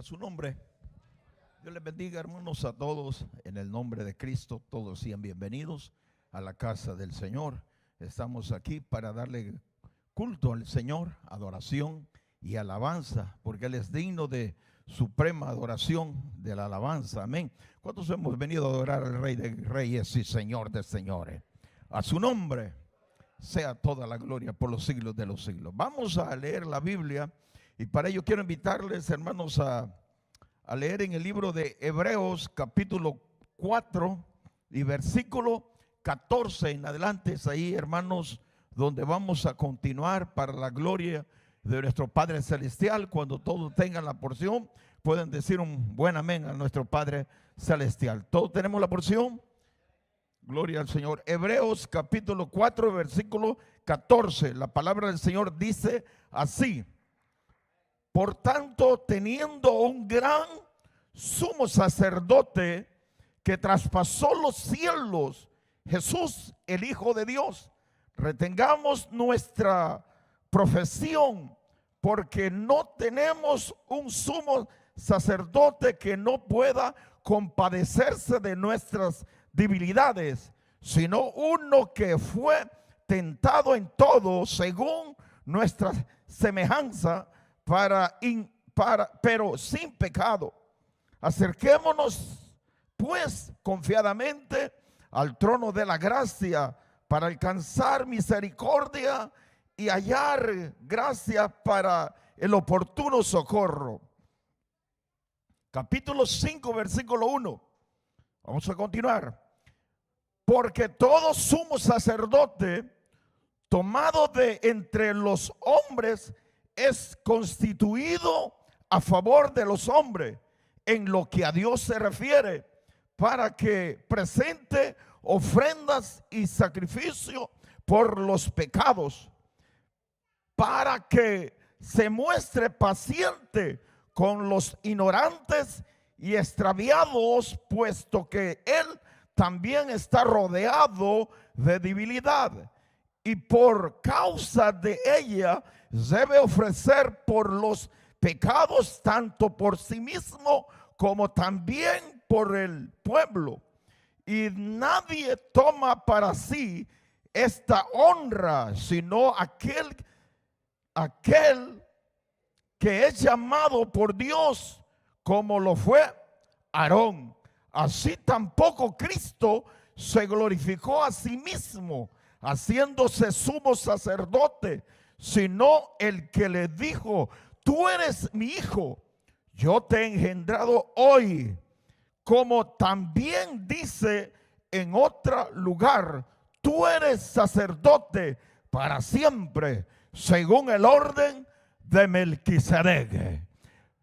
su nombre. Dios les bendiga, hermanos, a todos. En el nombre de Cristo, todos sean bienvenidos a la casa del Señor. Estamos aquí para darle culto al Señor, adoración y alabanza, porque Él es digno de suprema adoración, de la alabanza. Amén. ¿Cuántos hemos venido a adorar al Rey de Reyes y Señor de Señores? A su nombre sea toda la gloria por los siglos de los siglos. Vamos a leer la Biblia y para ello quiero invitarles, hermanos, a leer en el libro de Hebreos capítulo 4 y versículo 14 en adelante. Es ahí, hermanos, donde vamos a continuar para la gloria de nuestro Padre Celestial. Cuando todos tengan la porción, pueden decir un buen amén a nuestro Padre Celestial. ¿Todos tenemos la porción? Gloria al Señor. Hebreos capítulo 4, versículo 14. La palabra del Señor dice así: por tanto, teniendo un gran sumo sacerdote que traspasó los cielos, Jesús, el Hijo de Dios, retengamos nuestra profesión, porque no tenemos un sumo sacerdote que no pueda compadecerse de nuestras debilidades, sino uno que fue tentado en todo según nuestra semejanza, pero sin pecado. Acerquémonos pues confiadamente al trono de la gracia para alcanzar misericordia y hallar gracia para el oportuno socorro. Capítulo 5, versículo 1. Vamos a continuar. Porque todo sumo sacerdote tomado de entre los hombres es constituido a favor de los hombres en lo que a Dios se refiere, para que presente ofrendas y sacrificio por los pecados, para que se muestre paciente con los ignorantes y extraviados, puesto que Él también está rodeado de debilidad, y por causa de ella debe ofrecer por los pecados, tanto por sí mismo como también por el pueblo. Y nadie toma para sí esta honra, sino aquel que es llamado por Dios, como lo fue Aarón. Así tampoco Cristo se glorificó a sí mismo, haciéndose sumo sacerdote, sino el que le dijo: tú eres mi hijo, yo te he engendrado hoy. Como también dice en otro lugar: tú eres sacerdote para siempre, según el orden de Melquisedec.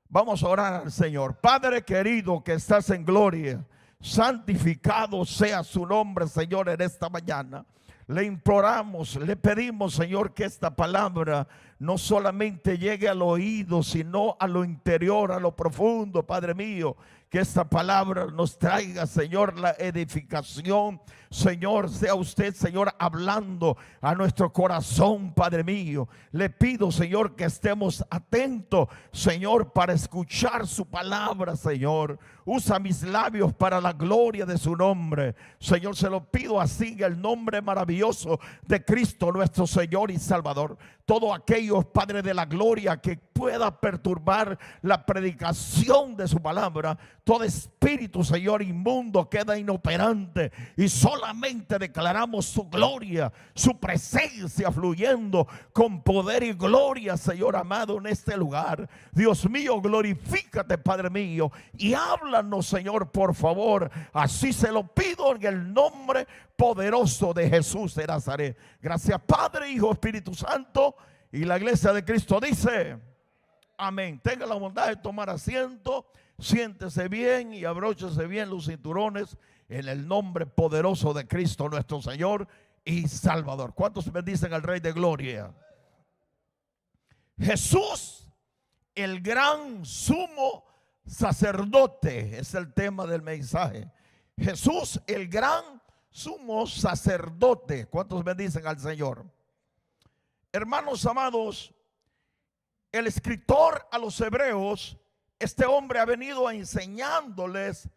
Vamos a orar al Señor. Padre querido que estás en gloria, santificado sea su nombre, Señor, en esta mañana. Le imploramos, le pedimos, Señor, que esta palabra no solamente llegue al oído, sino a lo interior, a lo profundo, Padre mío. Que esta palabra nos traiga, Señor, la edificación. Señor, sea usted, Señor, hablando a nuestro corazón, Padre mío. Le pido, Señor, que estemos atentos, Señor, para escuchar su palabra, Señor. Usa mis labios para la gloria de su nombre. Señor, se lo pido así en el nombre maravilloso de Cristo, nuestro Señor y Salvador. Todo aquello, Padre de la gloria, que pueda perturbar la predicación de su palabra, todo espíritu, Señor, inmundo queda inoperante, y solamente declaramos su gloria, su presencia fluyendo con poder y gloria, Señor amado, en este lugar. Dios mío, glorifícate, Padre mío, y háblanos, Señor, por favor. Así se lo pido en el nombre poderoso de Jesús de Nazaret. Gracias, Padre, Hijo, Espíritu Santo. Y la iglesia de Cristo dice amén. Tenga la bondad de tomar asiento, siéntese bien y abróchese bien los cinturones en el nombre poderoso de Cristo nuestro Señor y Salvador. ¿Cuántos bendicen al Rey de Gloria? Jesús, el gran sumo sacerdote, es el tema del mensaje. Jesús, el gran sumo sacerdote. ¿Cuántos bendicen al Señor? Hermanos amados, el escritor a los hebreos este hombre ha venido enseñándoles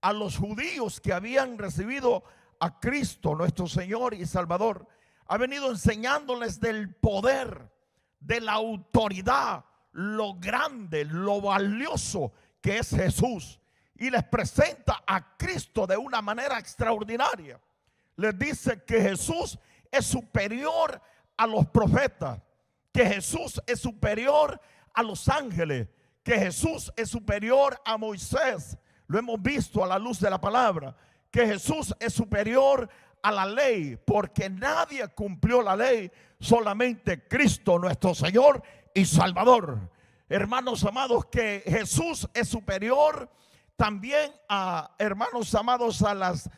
a los judíos que habían recibido a Cristo, nuestro Señor y Salvador. Ha venido enseñándoles del poder, de la autoridad, lo grande, lo valioso que es Jesús. Y les presenta a Cristo de una manera extraordinaria. Les dice que Jesús es superior a los profetas, que Jesús es superior a los ángeles, que Jesús es superior a Moisés. Lo hemos visto a la luz de la palabra. Que Jesús es superior a la ley, porque nadie cumplió la ley, solamente Cristo nuestro Señor y Salvador. Hermanos amados, que Jesús es superior también a, hermanos amados, a las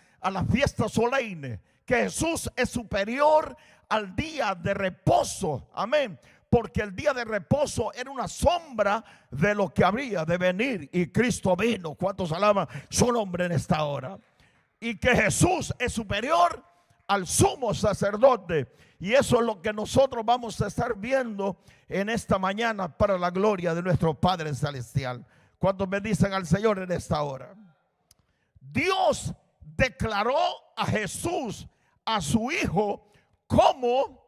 fiestas solemnes. Que Jesús es superior al día de reposo. Amén. Porque el día de reposo era una sombra de lo que habría de venir, y Cristo vino. ¿Cuántos alaban su nombre en esta hora? Y que Jesús es superior al sumo sacerdote. Y eso es lo que nosotros vamos a estar viendo en esta mañana para la gloria de nuestro Padre Celestial. ¿Cuántos bendicen al Señor en esta hora? Dios declaró a Jesús, a su Hijo, como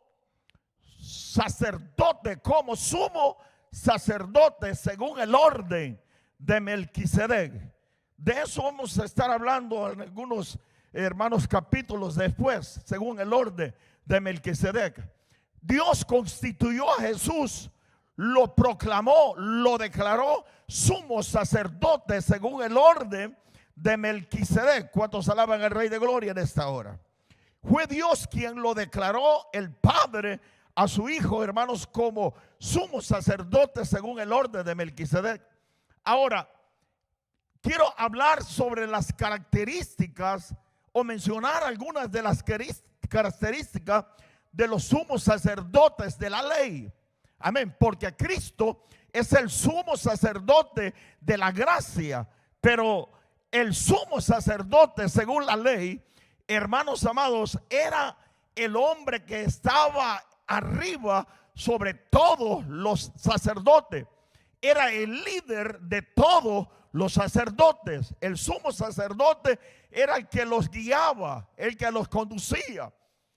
sacerdote, como sumo sacerdote según el orden de Melquisedec. De eso vamos a estar hablando en algunos, hermanos, capítulos después, según el orden de Melquisedec. Dios constituyó a Jesús, lo proclamó, lo declaró sumo sacerdote según el orden de Melquisedec. ¿Cuántos alaban al Rey de Gloria en esta hora? Fue Dios quien lo declaró, el Padre, a su Hijo, hermanos, como sumo sacerdote según el orden de Melquisedec. Ahora, quiero hablar sobre las características o mencionar algunas de las características de los sumos sacerdotes de la ley. Amén, porque Cristo es el sumo sacerdote de la gracia, pero el sumo sacerdote según la ley, hermanos amados, era el hombre que estaba arriba sobre todos los sacerdotes. Era el líder de todos los sacerdotes. El sumo sacerdote era el que los guiaba, el que los conducía.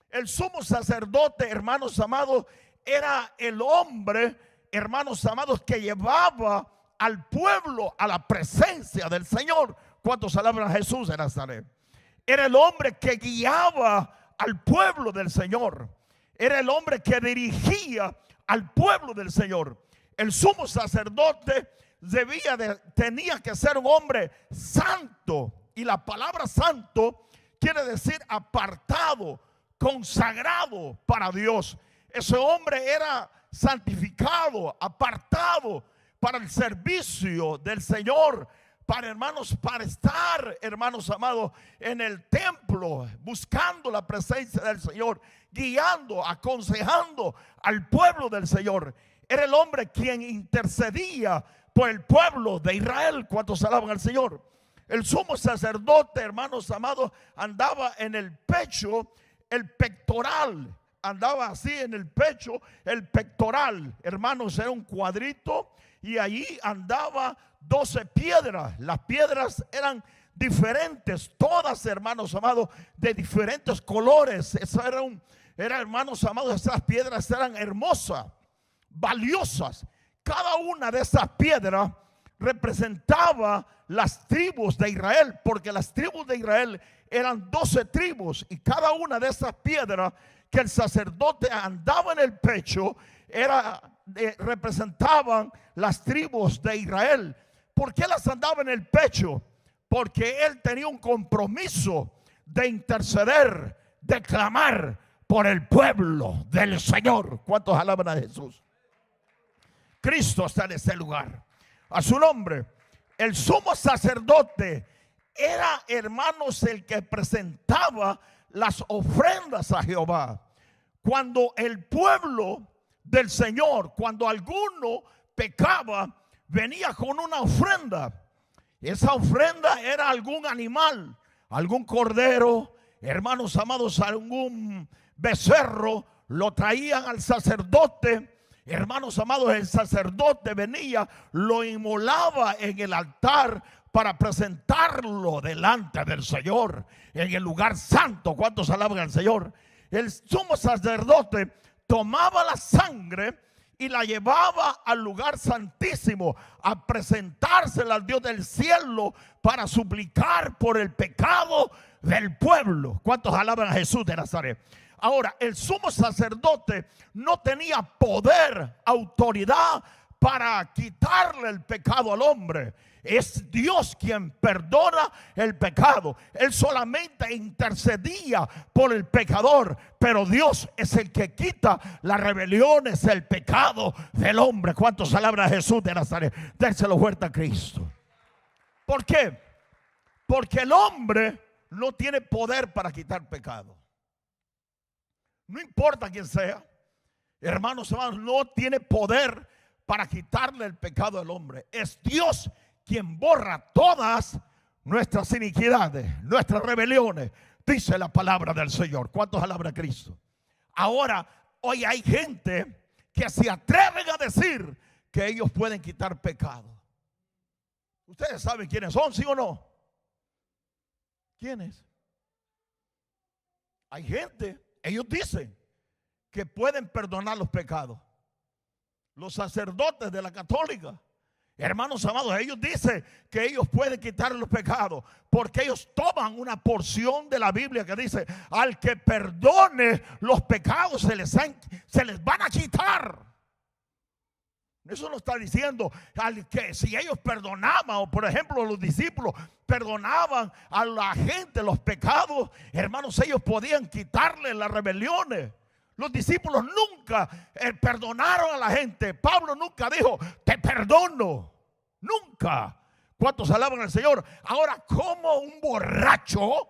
El sumo sacerdote, hermanos amados, era el hombre, hermanos amados, que llevaba al pueblo a la presencia del Señor. ¿Cuántos alaban a Jesús de Nazaret? Era el hombre que guiaba al pueblo del Señor. Era el hombre que dirigía al pueblo del Señor. El sumo sacerdote tenía que ser un hombre santo. Y la palabra santo quiere decir apartado, consagrado para Dios. Ese hombre era santificado, apartado para el servicio del Señor. Para, hermanos, para estar, hermanos amados, en el templo, buscando la presencia del Señor, guiando, aconsejando al pueblo del Señor. Era el hombre quien intercedía por el pueblo de Israel. ¿Cuántos alaban al Señor? El sumo sacerdote, hermanos amados, andaba en el pecho, el pectoral. Andaba así en el pecho, el pectoral. Hermanos, era un cuadrito y allí andaba 12 piedras. Las piedras eran diferentes, todas, hermanos amados, de diferentes colores. Eso era, hermanos amados, esas piedras eran hermosas, valiosas. Cada una de esas piedras representaba las tribus de Israel, porque las tribus de Israel eran 12 tribus, y cada una de esas piedras que el sacerdote andaba en el pecho representaban las tribus de Israel. ¿Por qué las andaba en el pecho? Porque él tenía un compromiso de interceder, de clamar por el pueblo del Señor. ¿Cuántos alaban a Jesús? Cristo está en ese lugar. A su nombre. El sumo sacerdote era, hermanos, el que presentaba las ofrendas a Jehová. Cuando el pueblo del Señor, cuando alguno pecaba, venía con una ofrenda. Esa ofrenda era algún animal, algún cordero, hermanos amados, algún becerro. Lo traían al sacerdote, hermanos amados, el sacerdote venía, lo inmolaba en el altar para presentarlo delante del Señor, en el lugar santo. ¿Cuántos alaban al Señor? El sumo sacerdote tomaba la sangre y la llevaba al lugar santísimo a presentársela al Dios del cielo para suplicar por el pecado del pueblo. ¿Cuántos alaban a Jesús de Nazaret? Ahora, el sumo sacerdote no tenía poder, autoridad para quitarle el pecado al hombre. Es Dios quien perdona el pecado. Él solamente intercedía por el pecador, pero Dios es el que quita las rebeliones, el pecado del hombre. ¿Cuántos alaban a Jesús de Nazaret? Dérselo fuerte a Cristo. ¿Por qué? Porque el hombre no tiene poder para quitar pecado. No importa quién sea, hermanos, no tiene poder para quitarle el pecado al hombre. Es Dios quien borra todas nuestras iniquidades, nuestras rebeliones, dice la palabra del Señor. ¿Cuántos alaban a Cristo? Ahora, hoy hay gente que se atreven a decir que ellos pueden quitar pecado. ¿Ustedes saben quiénes son, sí o no? ¿Quiénes? Hay gente, ellos dicen que pueden perdonar los pecados. Los sacerdotes de la católica, hermanos amados, ellos dicen que ellos pueden quitar los pecados porque ellos toman una porción de la Biblia que dice: al que perdone los pecados se les van a quitar. Eso no está diciendo al que si ellos perdonaban, o por ejemplo los discípulos perdonaban a la gente los pecados, hermanos, ellos podían quitarle las rebeliones. Los discípulos nunca perdonaron a la gente. Pablo nunca dijo: te perdono. Nunca. ¿Cuántos alaban al Señor? Ahora, como un borracho,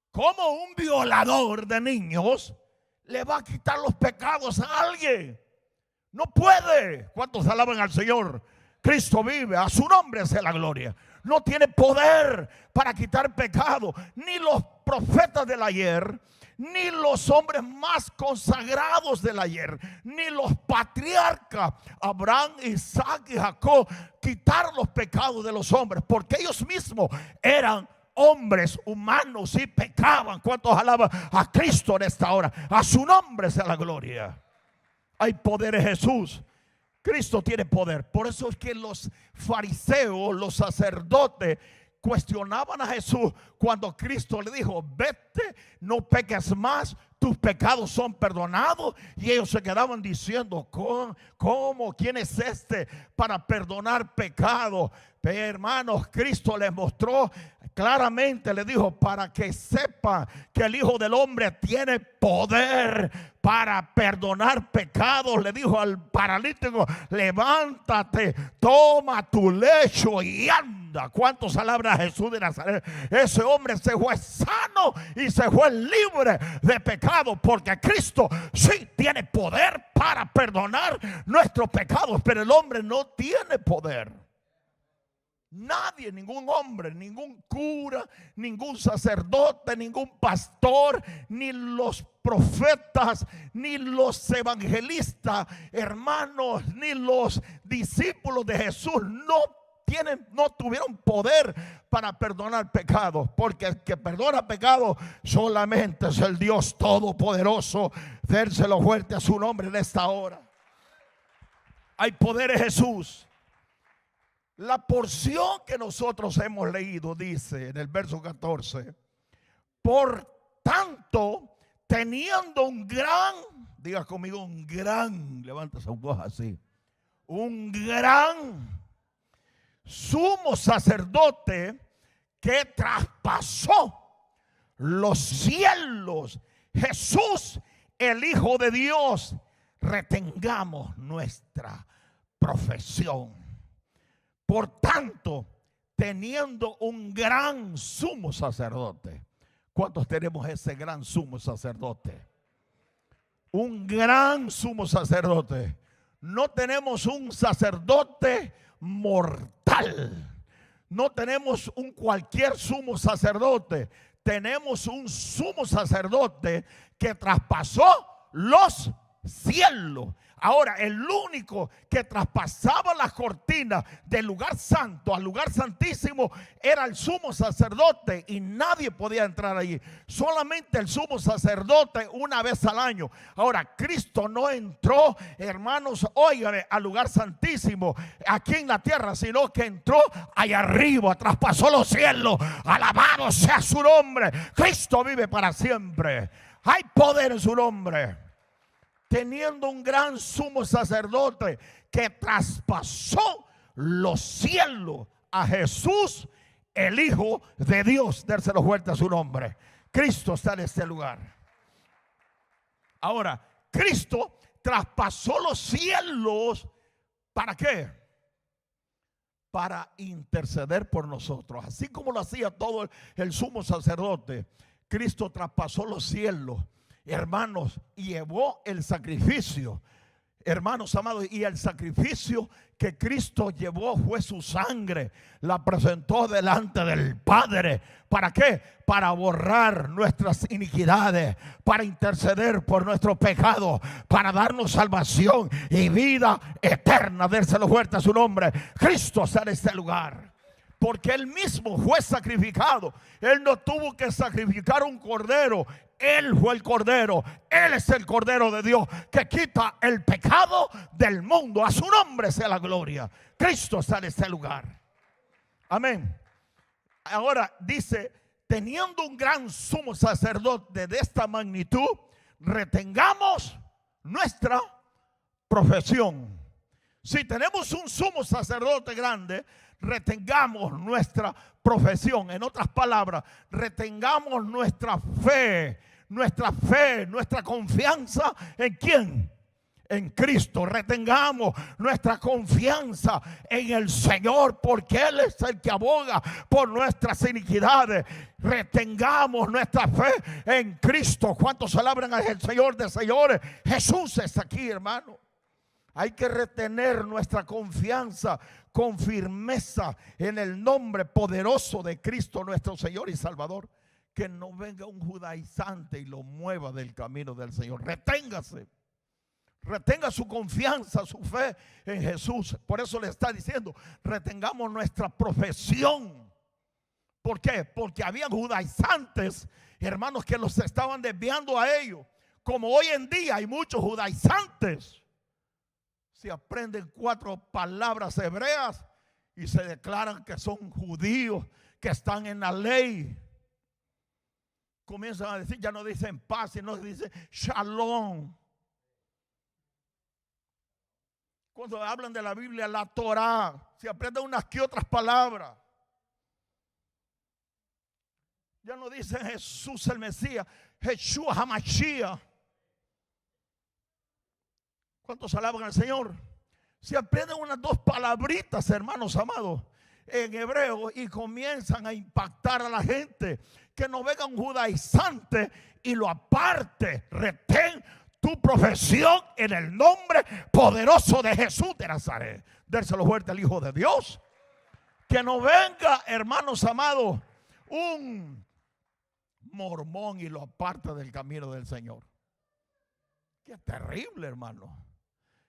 como un violador de niños, le va a quitar los pecados a alguien? No puede. ¿Cuántos alaban al Señor? Cristo vive, a su nombre sea la gloria. No tiene poder para quitar pecado. Ni los profetas del ayer, ni los hombres más consagrados del ayer, ni los patriarcas Abraham, Isaac y Jacob quitaron los pecados de los hombres, porque ellos mismos eran hombres humanos y pecaban. ¿Cuántos alaban a Cristo en esta hora? A su nombre sea la gloria. Hay poder en Jesús. Cristo tiene poder. Por eso es que los fariseos, los sacerdotes, cuestionaban a Jesús cuando Cristo le dijo: vete, no peques más, tus pecados son perdonados. Y ellos se quedaban diciendo: ¿cómo? ¿Quién es este para perdonar pecados? Pero hermanos, Cristo les mostró claramente, le dijo: para que sepan que el Hijo del Hombre tiene poder para perdonar pecados. Le dijo al paralítico: levántate, toma tu lecho y anda. ¿Cuántos alaban a Jesús de Nazaret? Ese hombre se fue sano y se fue libre de pecado, porque Cristo sí tiene poder para perdonar nuestros pecados, pero el hombre no tiene poder. Nadie, ningún hombre, ningún cura, ningún sacerdote, ningún pastor, ni los profetas, ni los evangelistas, hermanos, ni los discípulos de Jesús no tuvieron poder para perdonar pecados, porque el que perdona pecados solamente es el Dios Todopoderoso. Dérselo fuerte a su nombre en esta hora. Hay poder en Jesús. La porción que nosotros hemos leído dice en el verso 14: por tanto, teniendo un gran, diga conmigo, un gran, levanta su voz así, un gran sumo sacerdote que traspasó los cielos, Jesús, el Hijo de Dios, retengamos nuestra profesión. Por tanto, teniendo un gran sumo sacerdote. ¿Cuántos tenemos ese gran sumo sacerdote? Un gran sumo sacerdote. No tenemos un sacerdote mortal. No tenemos un cualquier sumo sacerdote. Tenemos un sumo sacerdote que traspasó los cielo. Ahora, el único que traspasaba las cortinas del lugar santo al lugar santísimo era el sumo sacerdote, y nadie podía entrar allí. Solamente el sumo sacerdote una vez al año. Ahora, Cristo no entró, hermanos, óigame, al lugar santísimo aquí en la tierra, sino que entró allá arriba, traspasó los cielos. Alabado sea su nombre. Cristo vive para siempre. Hay poder en su nombre. Teniendo un gran sumo sacerdote que traspasó los cielos, a Jesús, el Hijo de Dios. Dérselo fuerte a su nombre. Cristo está en este lugar. Ahora, Cristo traspasó los cielos. ¿Para qué? Para interceder por nosotros. Así como lo hacía todo el sumo sacerdote, Cristo traspasó los cielos, hermanos, y llevó el sacrificio, hermanos amados, y el sacrificio que Cristo llevó fue su sangre. La presentó delante del Padre. ¿Para qué? Para borrar nuestras iniquidades, para interceder por nuestros pecados, para darnos salvación y vida eterna. Dérselo fuerte a su nombre. Cristo está en este lugar, porque Él mismo fue sacrificado. Él no tuvo que sacrificar un cordero. Él fue el cordero. Él es el cordero de Dios que quita el pecado del mundo. A su nombre sea la gloria. Cristo está en este lugar. Amén. Ahora dice, teniendo un gran sumo sacerdote de esta magnitud, retengamos nuestra profesión. Si tenemos un sumo sacerdote grande, retengamos nuestra profesión. En otras palabras, retengamos nuestra fe, nuestra confianza. ¿En quién? En Cristo. Retengamos nuestra confianza en el Señor, porque Él es el que aboga por nuestras iniquidades. Retengamos nuestra fe en Cristo. ¿Cuántos celebran al Señor de señores? Jesús está aquí, hermano. Hay que retener nuestra confianza con firmeza en el nombre poderoso de Cristo nuestro Señor y Salvador. Que no venga un judaizante y lo mueva del camino del Señor. Reténgase. Retenga su confianza, su fe en Jesús. Por eso le está diciendo, retengamos nuestra profesión. ¿Por qué? Porque había judaizantes, hermanos, que los estaban desviando a ellos. Como hoy en día hay muchos judaizantes. Se aprenden 4 palabras hebreas y se declaran que son judíos, que están en la ley. Comienzan a decir, ya no dicen paz, sino dicen shalom. Cuando hablan de la Biblia, la Torah, se aprenden unas que otras palabras. Ya no dicen Jesús el Mesías, Yeshua HaMashiach. ¿Cuántos alaban al Señor? Se aprenden unas 2 palabritas, hermanos amados, en hebreo, y comienzan a impactar a la gente. Que no venga un judaizante y lo aparte. Retén tu profesión en el nombre poderoso de Jesús de Nazaret. Dérselo fuerte al Hijo de Dios. Que no venga, hermanos amados, un mormón y lo aparte del camino del Señor. Qué terrible, hermano.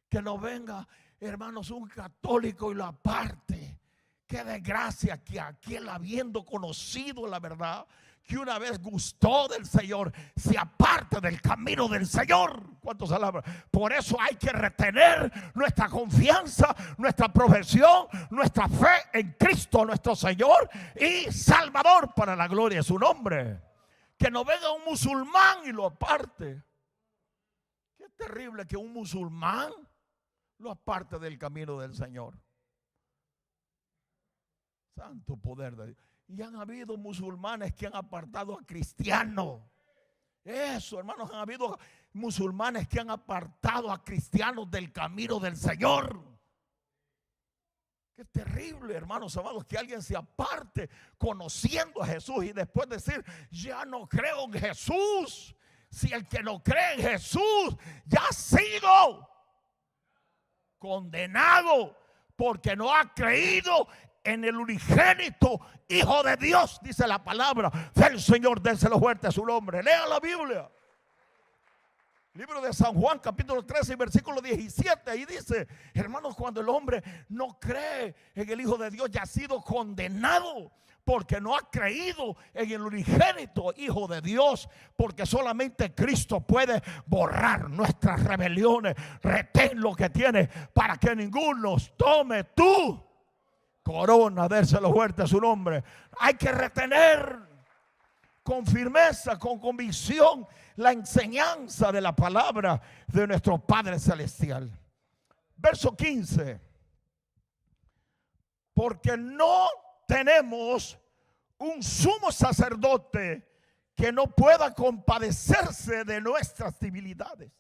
Que no venga, hermanos, un católico y lo aparte. Qué desgracia que aquel, habiendo conocido la verdad, que una vez gustó del Señor, se aparte del camino del Señor. ¿Cuántos alaban? Por eso hay que retener nuestra confianza, nuestra profesión, nuestra fe en Cristo nuestro Señor y Salvador, para la gloria de su nombre. Que no venga un musulmán y lo aparte. Qué terrible que un musulmán lo aparte del camino del Señor. Santo poder de Dios. Y han habido musulmanes que han apartado a cristianos. Eso, hermanos, han habido musulmanes que han apartado a cristianos del camino del Señor. Qué terrible, hermanos amados, que alguien se aparte conociendo a Jesús y después decir, ya no creo en Jesús. Si el que no cree en Jesús ya ha sido condenado porque no ha creído en el unigénito Hijo de Dios, dice la palabra del Señor. Dénselo fuerte a su nombre. Lea la Biblia. Libro de San Juan, capítulo 13, versículo 17. Ahí dice, hermanos, cuando el hombre no cree en el Hijo de Dios, ya ha sido condenado, porque no ha creído en el unigénito Hijo de Dios, porque solamente Cristo puede borrar nuestras rebeliones. Retén lo que tiene para que ninguno tome tu corona. Dérselo fuerte a su nombre. Hay que retener con firmeza, con convicción, la enseñanza de la palabra de nuestro Padre Celestial. Verso 15. Porque no tenemos un sumo sacerdote que no pueda compadecerse de nuestras debilidades,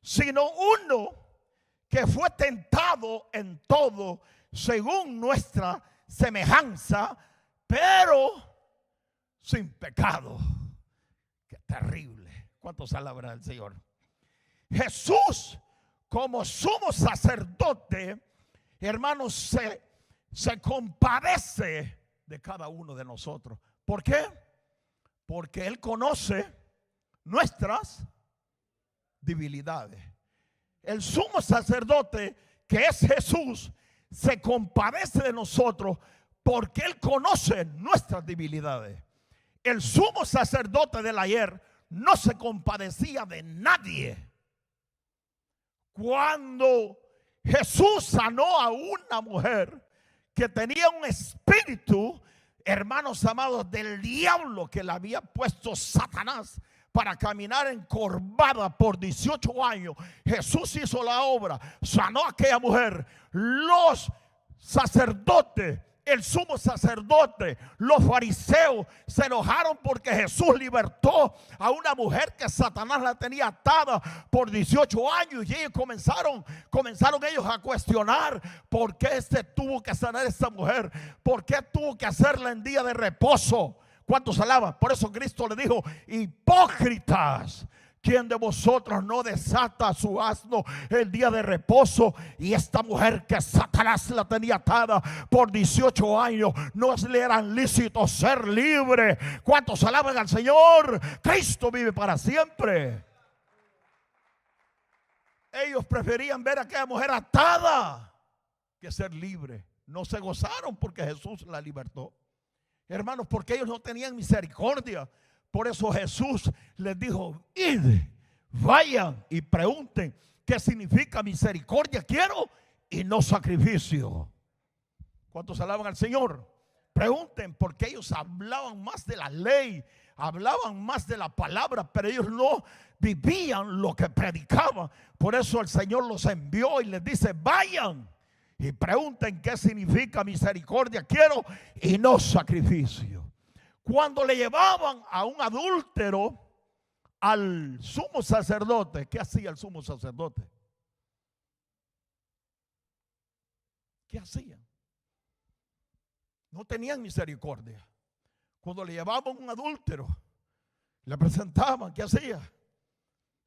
sino uno que fue tentado en todo según nuestra semejanza, pero sin pecado. Qué terrible. ¿Cuántos alaban al Señor? Jesús, como sumo sacerdote, hermanos, se compadece de cada uno de nosotros. ¿Por qué? Porque Él conoce nuestras debilidades. El sumo sacerdote, que es Jesús, se compadece de nosotros porque Él conoce nuestras debilidades. El sumo sacerdote del ayer no se compadecía de nadie. Cuando Jesús sanó a una mujer que tenía un espíritu, hermanos amados, del diablo, que le había puesto Satanás para caminar encorvada por 18 años, Jesús hizo la obra, sanó a aquella mujer. Los sacerdotes, el sumo sacerdote, los fariseos se enojaron porque Jesús libertó a una mujer que Satanás la tenía atada por 18 años, y ellos comenzaron ellos a cuestionar por qué tuvo que sanar a esta mujer, por qué tuvo que hacerla en día de reposo. ¿Cuántos alaban? Por eso Cristo le dijo: hipócritas, ¿quién de vosotros no desata su asno el día de reposo? Y esta mujer que Satanás la tenía atada por 18 años, no le eran lícitos ser libre. ¿Cuántos alaban al Señor? Cristo vive para siempre. Ellos preferían ver a aquella mujer atada que ser libre. No se gozaron porque Jesús la libertó, hermanos, porque ellos no tenían misericordia. Por eso Jesús les dijo: id, vayan y pregunten qué significa misericordia quiero y no sacrificio. ¿Cuántos alaban al Señor? Pregunten, porque ellos hablaban más de la ley, hablaban más de la palabra, pero ellos no vivían lo que predicaban. Por eso el Señor los envió y les dice: vayan y pregunten qué significa misericordia quiero y no sacrificio. Cuando le llevaban a un adúltero al sumo sacerdote, ¿qué hacía el sumo sacerdote? ¿Qué hacían? No tenían misericordia. Cuando le llevaban a un adúltero, le presentaban, ¿qué hacía?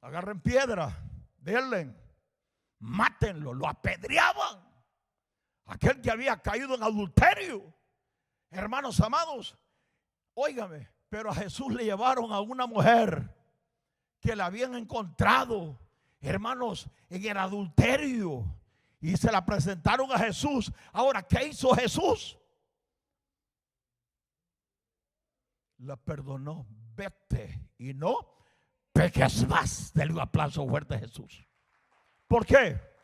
Agarren piedra, denle, mátenlo, lo apedreaban. Aquel que había caído en adulterio. Hermanos amados, óigame, pero a Jesús le llevaron a una mujer que la habían encontrado, hermanos, en el adulterio, y se la presentaron a Jesús. Ahora, ¿qué hizo Jesús? La perdonó. Vete y no peques más. Dale un aplauso fuerte a Jesús. ¿Por qué?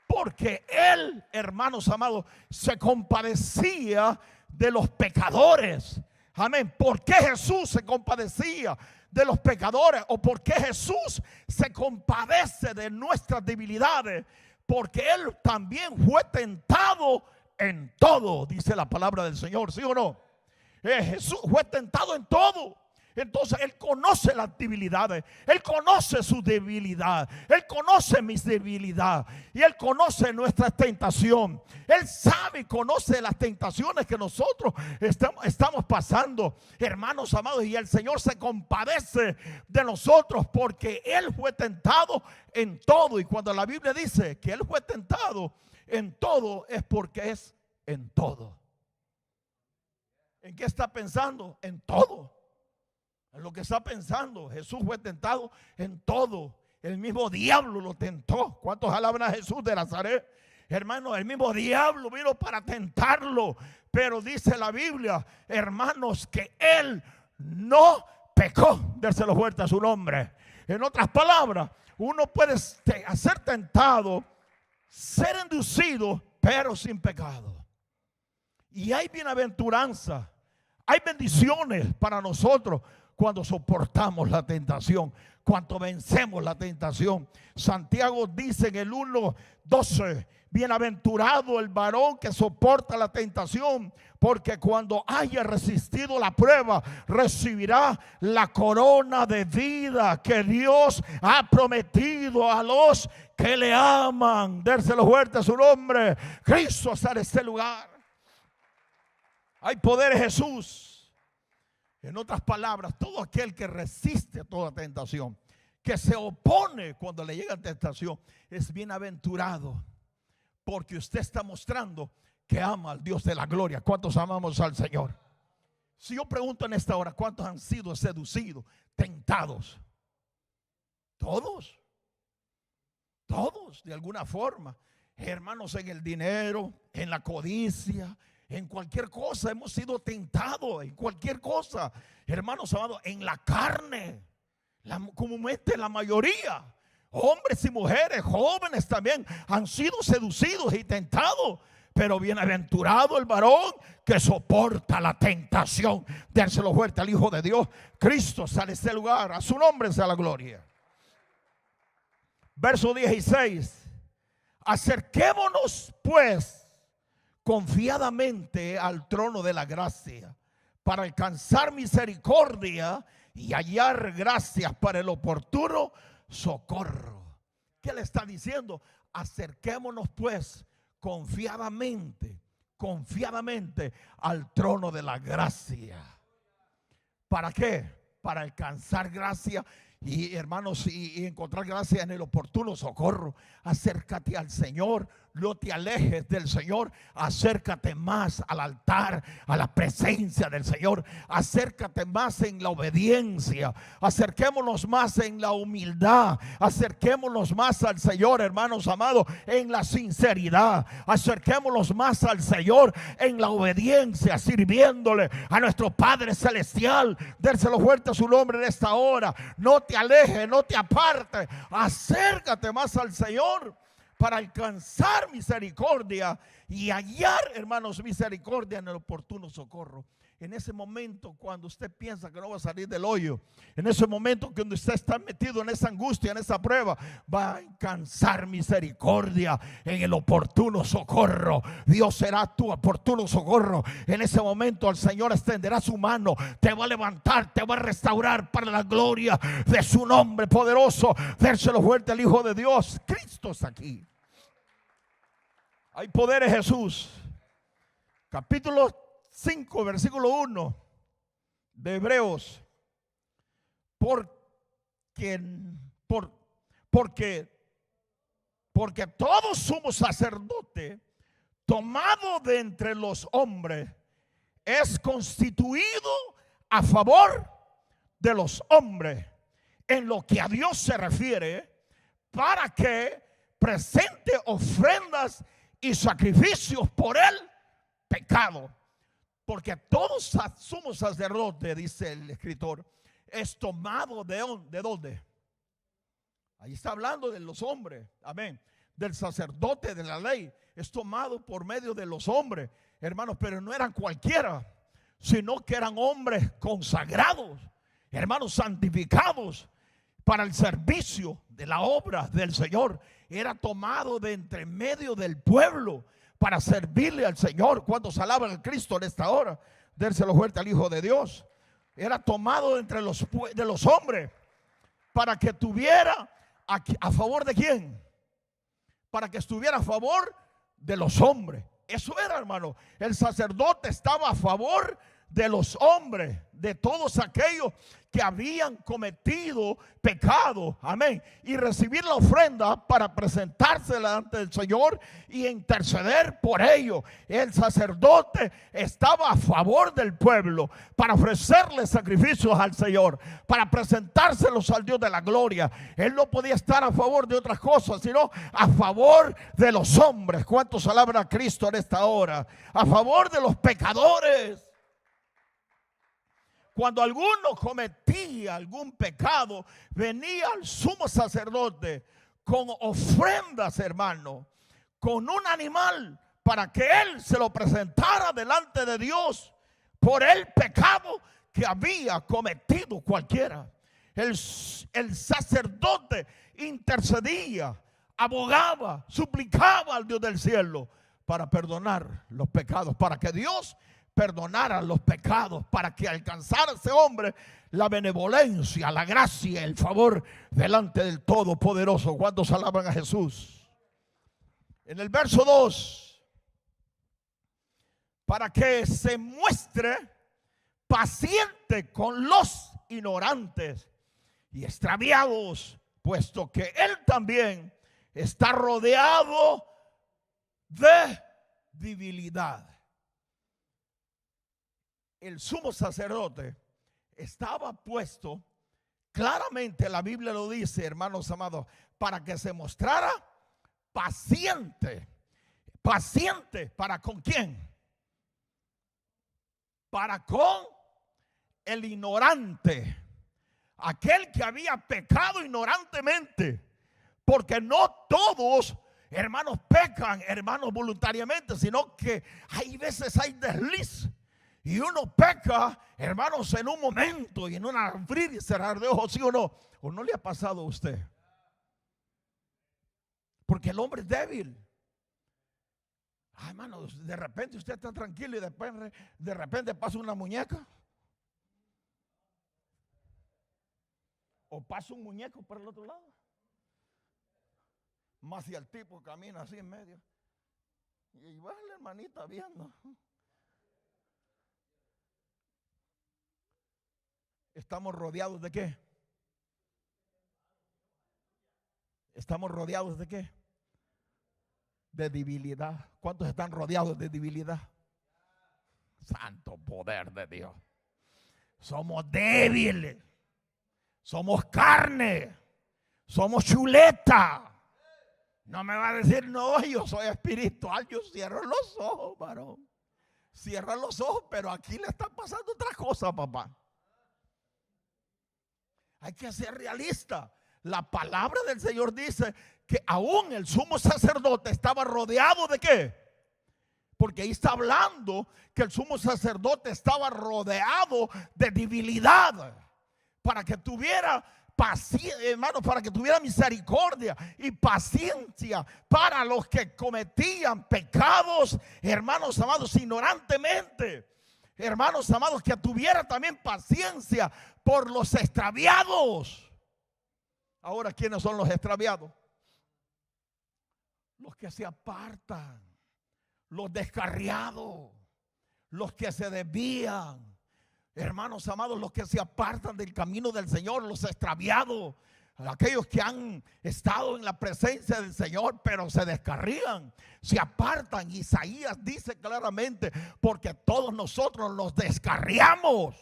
Porque Él, hermanos amados, se compadecía de los pecadores. Amén. ¿Por qué Jesús se compadecía de los pecadores? ¿O por qué Jesús se compadece de nuestras debilidades? Porque Él también fue tentado en todo, dice la palabra del Señor. ¿Sí o no? Jesús fue tentado en todo. Entonces Él conoce las debilidades, Él conoce su debilidad, Él conoce mis debilidades y Él conoce nuestra tentación. Él sabe y conoce las tentaciones que nosotros estamos pasando, hermanos amados, y el Señor se compadece de nosotros porque Él fue tentado en todo. Y cuando la Biblia dice que Él fue tentado en todo, es porque es en todo. ¿En qué está pensando? En todo. En lo que está pensando. Jesús fue tentado en todo. el mismo diablo lo tentó. ¿Cuántos alaban a Jesús de Nazaret? Hermano, el mismo diablo vino para tentarlo. Pero dice la Biblia, hermanos, que él no pecó. Dérselo fuerte a su nombre. En otras palabras, uno puede ser tentado, ser inducido, pero sin pecado. Y hay bienaventuranza, hay bendiciones para nosotros cuando soportamos la tentación, cuando vencemos la tentación. Santiago dice en el 1:12, bienaventurado el varón que soporta la tentación, porque cuando haya resistido la prueba, recibirá la corona de vida que Dios ha prometido a los que le aman. Dérselo fuerte a su nombre. Cristo está en este lugar. Hay poder en Jesús. En otras palabras, todo aquel que resiste a toda tentación, que se opone cuando le llega tentación, es bienaventurado, porque usted está mostrando que ama al Dios de la gloria. ¿Cuántos amamos al Señor? Si yo pregunto en esta hora, ¿cuántos han sido seducidos, tentados? Todos. Todos, de alguna forma. Hermanos, en el dinero, en la codicia, en cualquier cosa hemos sido tentados, en cualquier cosa. Hermanos amados, en la carne, comúnmente la mayoría, hombres y mujeres, jóvenes también, han sido seducidos y tentados. Pero bienaventurado el varón que soporta la tentación. Dérselo fuerte al Hijo de Dios. Cristo sale de este lugar, a su nombre sea la gloria. Verso 16. Acerquémonos pues confiadamente al trono de la gracia, para alcanzar misericordia y hallar gracias para el oportuno socorro. ¿Qué le está diciendo? Acerquémonos pues confiadamente al trono de la gracia. ¿Para qué? Para alcanzar gracia y, hermanos, y encontrar gracia en el oportuno socorro. Acércate al Señor, no te alejes del Señor, acércate más al altar, a la presencia del Señor, acércate más en la obediencia, acerquémonos más en la humildad, acerquémonos más al Señor, hermanos amados, en la sinceridad, acerquémonos más al Señor en la obediencia, sirviéndole a nuestro Padre Celestial. Dérselo fuerte a su nombre en esta hora. No te alejes, no te apartes, acércate más al Señor para alcanzar misericordia y hallar, hermanos, misericordia en el oportuno socorro. En ese momento cuando usted piensa que no va a salir del hoyo, en ese momento cuando usted está metido en esa angustia, en esa prueba, va a alcanzar misericordia en el oportuno socorro. Dios será tu oportuno socorro. En ese momento el Señor extenderá su mano, te va a levantar, te va a restaurar para la gloria de su nombre poderoso. Dérselo fuerte al Hijo de Dios. Cristo está aquí. Hay poder en Jesús. Capítulo 5, versículo 1 de Hebreos. Porque todo sumo sacerdote tomado de entre los hombres es constituido a favor de los hombres en lo que a Dios se refiere, para que presente ofrendas y sacrificios por el pecado. Porque todo sumo sacerdote, dice el escritor, es tomado de ¿dónde? Ahí está hablando de los hombres, amén. Del sacerdote de la ley, es tomado por medio de los hombres, hermanos, pero no eran cualquiera, sino que eran hombres consagrados, hermanos, santificados para el servicio de la obra del Señor. Era tomado de entre medio del pueblo para servirle al Señor. ¿Cuántos alaban a Cristo en esta hora? Dérselo fuerte al Hijo de Dios. Era tomado entre de los hombres para que tuviera a favor de quién? Para que estuviera a favor de los hombres. Eso era, hermano. El sacerdote estaba a favor de los hombres, de todos aquellos que habían cometido pecado, amén, y recibir la ofrenda para presentársela delante del Señor y interceder por ellos. El sacerdote estaba a favor del pueblo para ofrecerle sacrificios al Señor, para presentárselos al Dios de la gloria. Él no podía estar a favor de otras cosas, sino a favor de los hombres. ¿Cuántos alaban a Cristo en esta hora? A favor de los pecadores. Cuando alguno cometía algún pecado, venía el sumo sacerdote con ofrendas, hermano, con un animal para que él se lo presentara delante de Dios por el pecado que había cometido cualquiera. El sacerdote intercedía, abogaba, suplicaba al Dios del cielo para perdonar los pecados, para que Dios perdonara los pecados, para que alcanzara ese hombre la benevolencia, la gracia, el favor delante del Todopoderoso. ¿Cuántos alaban a Jesús? En el verso 2, para que se muestre paciente con los ignorantes y extraviados, puesto que él también está rodeado de debilidad. El sumo sacerdote estaba puesto, claramente la Biblia lo dice, hermanos amados, para que se mostrara paciente. Paciente, ¿para con quién? Para con el ignorante, aquel que había pecado ignorantemente, porque no todos, hermanos, pecan, hermanos, voluntariamente, sino que hay veces hay desliz. Y uno peca, hermanos, en un momento y en un abrir y cerrar de ojos, ¿sí o no? ¿O no le ha pasado a usted? Porque el hombre es débil. Ay, hermano, de repente usted está tranquilo y después de repente pasa una muñeca. O pasa un muñeco por el otro lado. Más si el tipo camina así en medio. Y va la hermanita viendo. ¿Estamos rodeados de qué? ¿Estamos rodeados de qué? De debilidad. ¿Cuántos están rodeados de debilidad? Santo poder de Dios. Somos débiles. Somos carne. Somos chuleta. No me va a decir, no, yo soy espiritual. Yo cierro los ojos, varón. Cierra los ojos, pero aquí le está pasando otra cosa, papá. Hay que ser realista. La palabra del Señor dice que aún el sumo sacerdote estaba rodeado de ¿qué? Porque ahí está hablando que el sumo sacerdote estaba rodeado de debilidad, para que tuviera paciencia, hermano, para que tuviera misericordia y paciencia para los que cometían pecados, hermanos amados, ignorantemente. Hermanos amados, que tuviera también paciencia por los extraviados. Ahora, ¿quiénes son los extraviados? Los que se apartan, los descarriados, los que se desvían. Hermanos amados, los que se apartan del camino del Señor, los extraviados, aquellos que han estado en la presencia del Señor pero se descarrían, se apartan. Isaías dice claramente, porque todos nosotros nos descarriamos.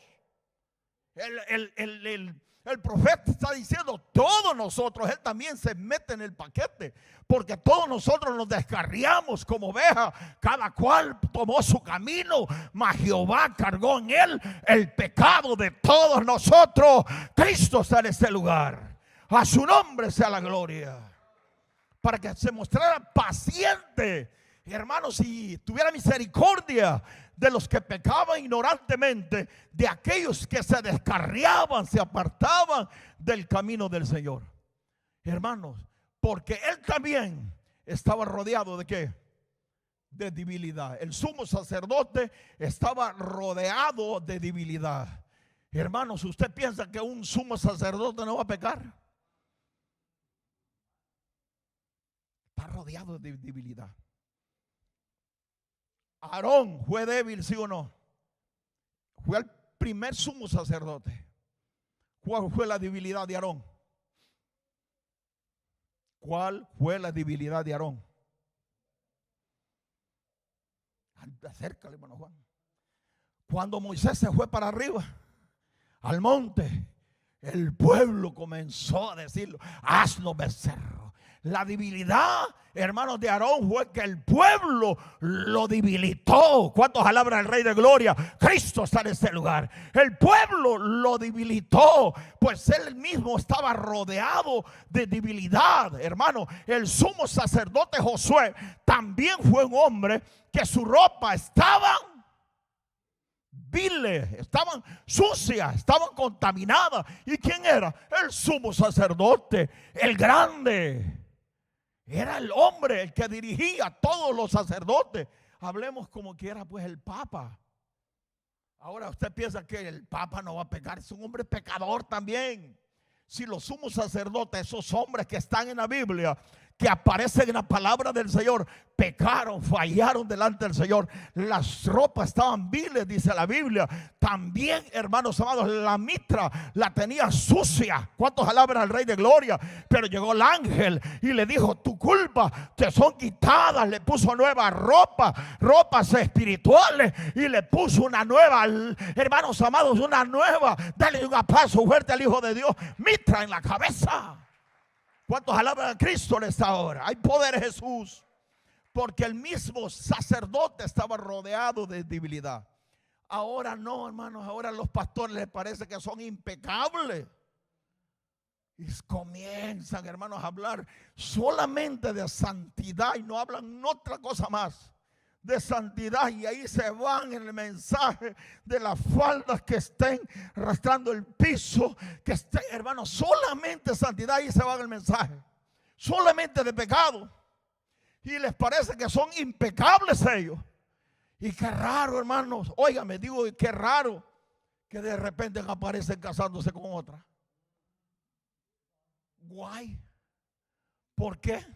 El profeta está diciendo, todos nosotros, él también se mete en el paquete, porque todos nosotros nos descarriamos como ovejas, cada cual tomó su camino, mas Jehová cargó en él el pecado de todos nosotros. Cristo está en este lugar. A su nombre sea la gloria. Para que se mostrara paciente, hermanos, y tuviera misericordia de los que pecaban ignorantemente, de aquellos que se descarriaban, se apartaban del camino del Señor. Hermanos, porque él también estaba rodeado de ¿qué? De debilidad. El sumo sacerdote estaba rodeado de debilidad. Hermanos, ¿usted piensa que un sumo sacerdote no va a pecar? Está rodeado de debilidad. Aarón fue débil, ¿sí o no? Fue primer sumo sacerdote, ¿cuál fue la debilidad de Aarón? ¿Cuál fue la debilidad de Aarón? Acércale, hermano Juan. Cuando Moisés se fue para arriba, al monte, el pueblo comenzó a decirlo: haznos becerro. La debilidad, hermanos, de Aarón fue que el pueblo lo debilitó. ¿Cuántos alaban al Rey de Gloria? Cristo está en este lugar. El pueblo lo debilitó, pues él mismo estaba rodeado de debilidad. Hermano, el sumo sacerdote Josué también fue un hombre que su ropa estaba viles, estaban sucias, estaban contaminadas. ¿Y quién era? El sumo sacerdote, el grande. Era el hombre el que dirigía a todos los sacerdotes. Hablemos como quiera, pues, el Papa. Ahora usted piensa que el Papa no va a pecar, es un hombre pecador también. Si los sumos sacerdotes, esos hombres que están en la Biblia, que aparecen en la palabra del Señor, pecaron, fallaron delante del Señor, las ropas estaban viles, dice la Biblia. También, hermanos amados, la mitra la tenía sucia. ¿Cuántos alaban al Rey de Gloria? Pero llegó el ángel y le dijo: tu culpa te son quitadas. Le puso nueva ropa, ropas espirituales, y le puso una nueva, hermanos amados, una nueva. Dale un aplauso fuerte al Hijo de Dios. Mitra en la cabeza. ¿Cuántos alaban a Cristo en esta hora? Hay poder en Jesús, porque el mismo sacerdote estaba rodeado de debilidad. Ahora no, hermanos, ahora a los pastores les parece que son impecables. Y comienzan, hermanos, a hablar solamente de santidad y no hablan otra cosa más. De santidad, y ahí se van en el mensaje de las faldas que estén arrastrando el piso, que estén, hermanos, solamente santidad, y se van el mensaje solamente de pecado, y les parece que son impecables ellos. Y qué raro, hermanos, óigame, digo, qué raro que de repente aparecen casándose con otra. Guay. ¿Por qué?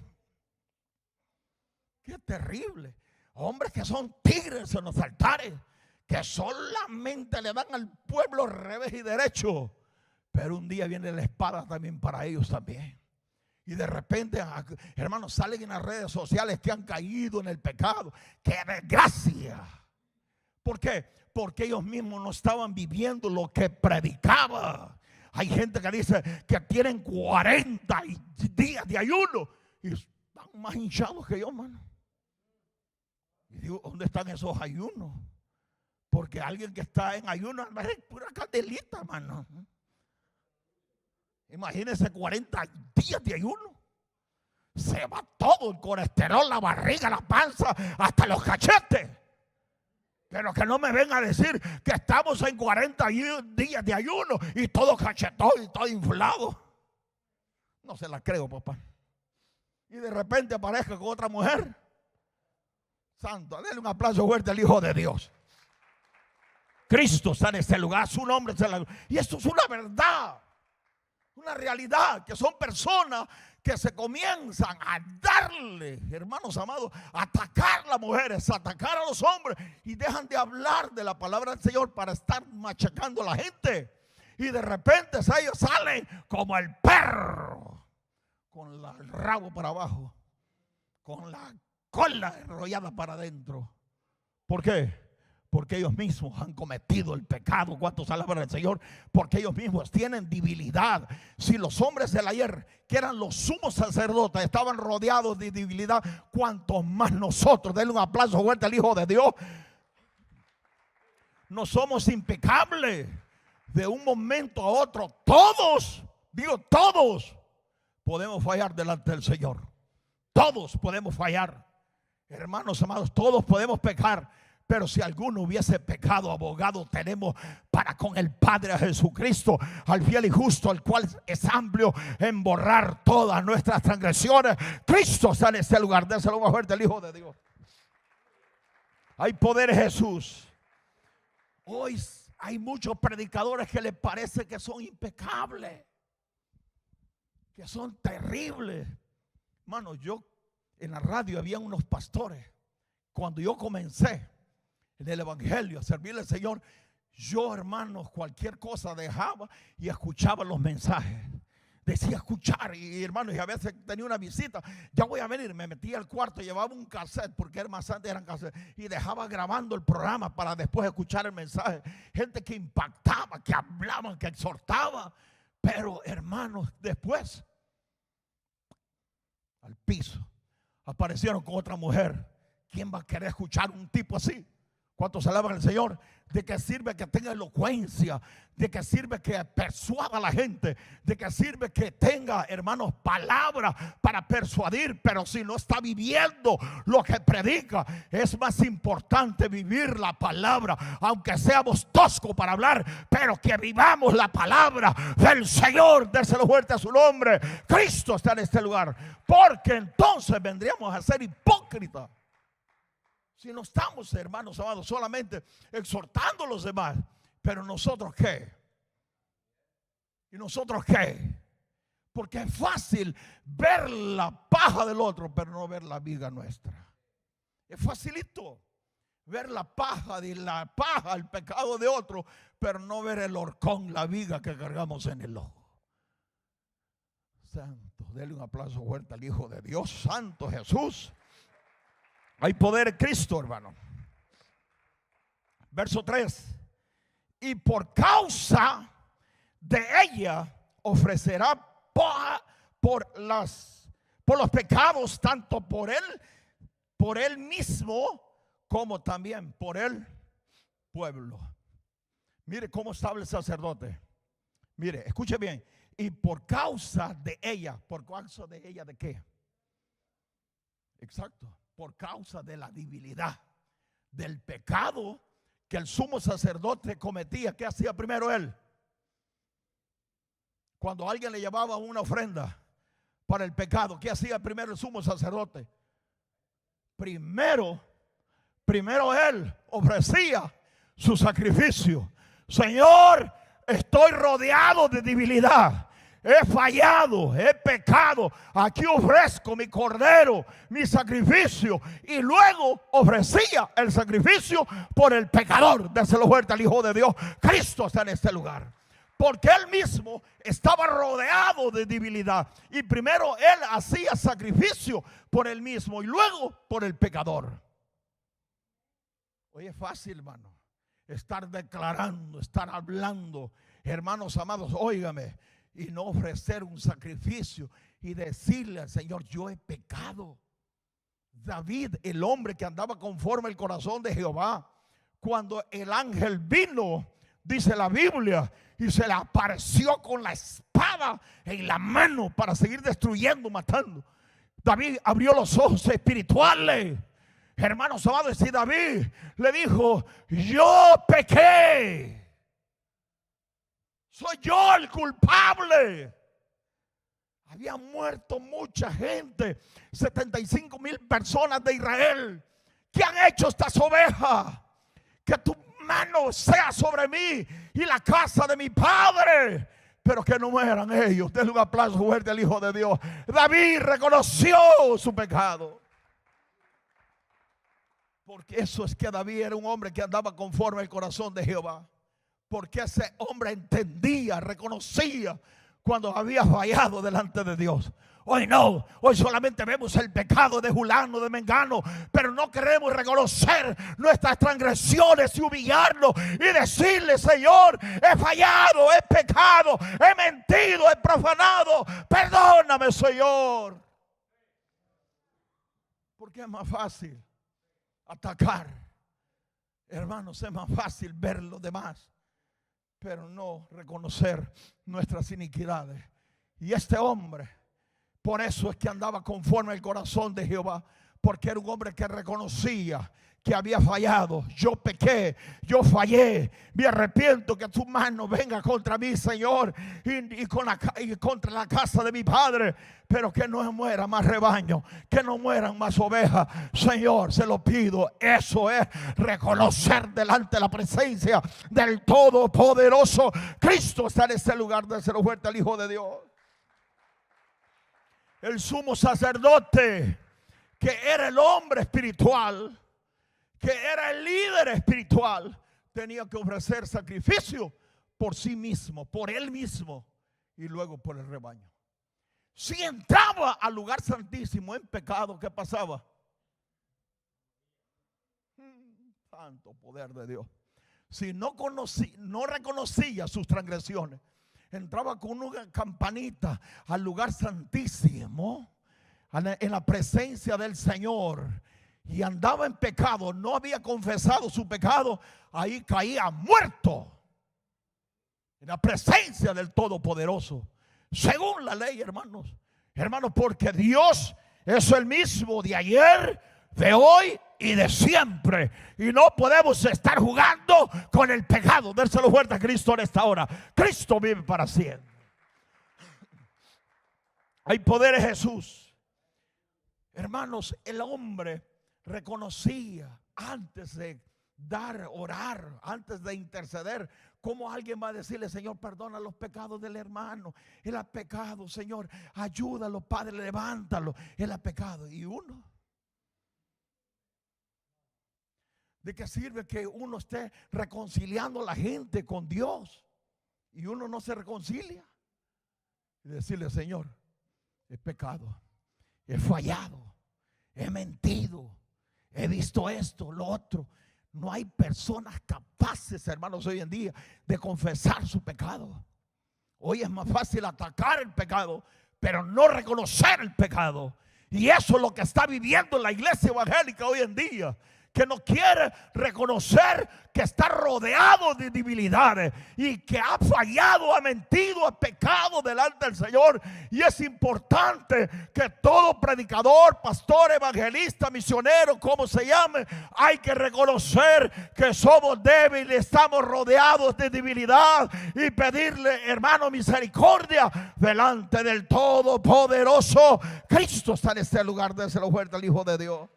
Qué terrible. Hombres que son tigres en los altares, que solamente le dan al pueblo revés y derecho. Pero un día viene la espada también para ellos también. Y de repente, hermanos, salen en las redes sociales que han caído en el pecado. ¡Qué desgracia! ¿Por qué? Porque ellos mismos no estaban viviendo lo que predicaba. Hay gente que dice que tienen 40 días de ayuno y están más hinchados que yo, hermano. Y digo, ¿dónde están esos ayunos? Porque alguien que está en ayuno es pura candelita, hermano. Imagínense 40 días de ayuno. Se va todo, el colesterol, la barriga, la panza, hasta los cachetes. Pero que no me vengan a decir que estamos en 40 días de ayuno y todo cachetón y todo inflado. No se la creo, papá. Y de repente aparezca con otra mujer. Santo, denle un aplauso fuerte al Hijo de Dios. Cristo está en este lugar, su nombre está en la... Y esto es una verdad, una realidad, que son personas que se comienzan a darle, hermanos amados, a atacar a las mujeres, a atacar a los hombres, y dejan de hablar de la palabra del Señor para estar machacando a la gente. Y de repente ellos salen como el perro, con el rabo para abajo, con la cola enrollada para adentro. ¿Por qué? Porque ellos mismos han cometido el pecado. ¿Cuántos alaban al Señor? Porque ellos mismos tienen debilidad. Si los hombres del ayer, que eran los sumos sacerdotes, estaban rodeados de debilidad, cuanto más nosotros. Denle un aplauso fuerte al Hijo de Dios. No somos impecables. De un momento a otro, todos, digo todos, podemos fallar delante del Señor. Todos podemos fallar. Hermanos amados, todos podemos pecar. Pero si alguno hubiese pecado, abogado tenemos para con el Padre, a Jesucristo, al fiel y justo, el cual es amplio en borrar todas nuestras transgresiones. Cristo está en este lugar. Déselo más fuerte al Hijo de Dios. Hay poder en Jesús. Hoy hay muchos predicadores que les parece que son impecables, que son terribles. Hermano, yo en la radio había unos pastores. Cuando yo comencé en el evangelio a servirle al Señor, Yo, hermanos, cualquier cosa dejaba y escuchaba los mensajes. Decía escuchar, y hermanos, y a veces tenía una visita, ya voy a venir, me metía al cuarto, llevaba un cassette, porque más antes eran cassettes, y dejaba grabando el programa para después escuchar el mensaje. Gente que impactaba, que hablaba, que exhortaba, pero hermanos, después al piso aparecieron con otra mujer. ¿Quién va a querer escuchar un tipo así? ¿Cuántos alaban al Señor? ¿De qué sirve que tenga elocuencia? ¿De qué sirve que persuada a la gente? ¿De qué sirve que tenga, hermanos, palabras para persuadir? Pero si no está viviendo lo que predica, es más importante vivir la palabra, aunque seamos toscos para hablar, pero que vivamos la palabra del Señor. Déselo fuerte a su nombre. Cristo está en este lugar, porque entonces vendríamos a ser hipócritas. Si no estamos, hermanos amados, solamente exhortando a los demás, pero nosotros ¿qué? ¿Y nosotros qué? Porque es fácil ver la paja del otro, pero no ver la viga nuestra. Es facilito ver la paja, el pecado de otro, pero no ver el horcón, la viga que cargamos en el ojo. Santo, denle un aplauso fuerte al Hijo de Dios, Santo Jesús. Hay poder en Cristo, hermano. Verso 3. Y por causa de ella ofrecerá por los pecados, tanto por él mismo, como también por el pueblo. Mire cómo estaba el sacerdote. Mire, escuche bien. Y por causa de ella. ¿Por causa de ella de qué? Exacto. Por causa de la debilidad, del pecado que el sumo sacerdote cometía. ¿Qué hacía primero él? Cuando alguien le llevaba una ofrenda para el pecado, ¿qué hacía primero el sumo sacerdote? Primero él ofrecía su sacrificio. Señor, estoy rodeado de debilidad. He fallado, he pecado. Aquí ofrezco mi cordero, mi sacrificio. Y luego ofrecía el sacrificio por el pecador. Déselo fuerte al Hijo de Dios. Cristo está en este lugar. Porque él mismo estaba rodeado de debilidad. Y primero él hacía sacrificio por él mismo y luego por el pecador. Hoy es fácil, hermano, estar declarando, estar hablando. Hermanos amados, óigame. Y no ofrecer un sacrificio y decirle al Señor, yo he pecado. David, el hombre que andaba conforme al corazón de Jehová, cuando el ángel vino, dice la Biblia, y se le apareció con la espada en la mano para seguir destruyendo, matando. David abrió los ojos espirituales. Hermanos amados, y David le dijo, yo pequé. Soy yo el culpable. Había muerto mucha gente, 75,000 personas de Israel. ¿Qué han hecho estas ovejas? Que tu mano sea sobre mí y la casa de mi padre, pero que no mueran ellos. Denle un aplauso fuerte al Hijo de Dios. David reconoció su pecado. Porque eso es que David era un hombre que andaba conforme al corazón de Jehová. Porque ese hombre entendía, reconocía cuando había fallado delante de Dios. Hoy no, hoy solamente vemos el pecado de Julano, de Mengano, pero no queremos reconocer nuestras transgresiones y humillarnos y decirle, Señor, he fallado, he pecado, he mentido, he profanado, perdóname, Señor. Porque es más fácil atacar, hermanos, es más fácil ver los demás, pero no reconocer nuestras iniquidades. Y este hombre, por eso es que andaba conforme al corazón de Jehová, porque era un hombre que reconocía que había fallado. Yo pequé, yo fallé, me arrepiento, que tu mano venga contra mí, Señor, y contra la casa de mi padre, pero que no muera más rebaño, que no mueran más ovejas. Señor, se lo pido. Eso es reconocer delante de la presencia del Todopoderoso. Cristo está en este lugar. Déselo fuerte al Hijo de Dios. El sumo sacerdote, que era el hombre espiritual, que era el líder espiritual, tenía que ofrecer sacrificio por sí mismo, por él mismo y luego por el rebaño. Si entraba al lugar santísimo en pecado, ¿qué pasaba? Santo poder de Dios. Si no reconocía sus transgresiones, entraba con una campanita al lugar santísimo, en la presencia del Señor, y andaba en pecado, no había confesado su pecado, ahí caía muerto en la presencia del Todopoderoso, según la ley, hermanos. Hermanos, porque Dios es el mismo de ayer, de hoy y de siempre, y no podemos estar jugando con el pecado. Dérselo fuerte a Cristo en esta hora. Cristo vive para siempre. Hay poder en Jesús. Hermanos, el hombre reconocía antes de orar, antes de interceder, como alguien va a decirle: Señor, perdona los pecados del hermano, él ha pecado, Señor, ayúdalo, Padre, levántalo, él ha pecado. Y uno, ¿de qué sirve que uno esté reconciliando a la gente con Dios y uno no se reconcilia? Y decirle: Señor, he pecado, he fallado, he mentido, he visto esto, lo otro. No hay personas capaces, hermanos, hoy en día de confesar su pecado. Hoy es más fácil atacar el pecado, pero no reconocer el pecado. Y eso es lo que está viviendo la iglesia evangélica hoy en día, que no quiere reconocer que está rodeado de debilidades y que ha fallado, ha mentido, ha pecado delante del Señor. Y es importante que todo predicador, pastor, evangelista, misionero, como se llame, hay que reconocer que somos débiles, estamos rodeados de debilidad y pedirle, hermano, misericordia delante del Todopoderoso. Cristo está en este lugar. Déselo fuerte al Hijo de Dios.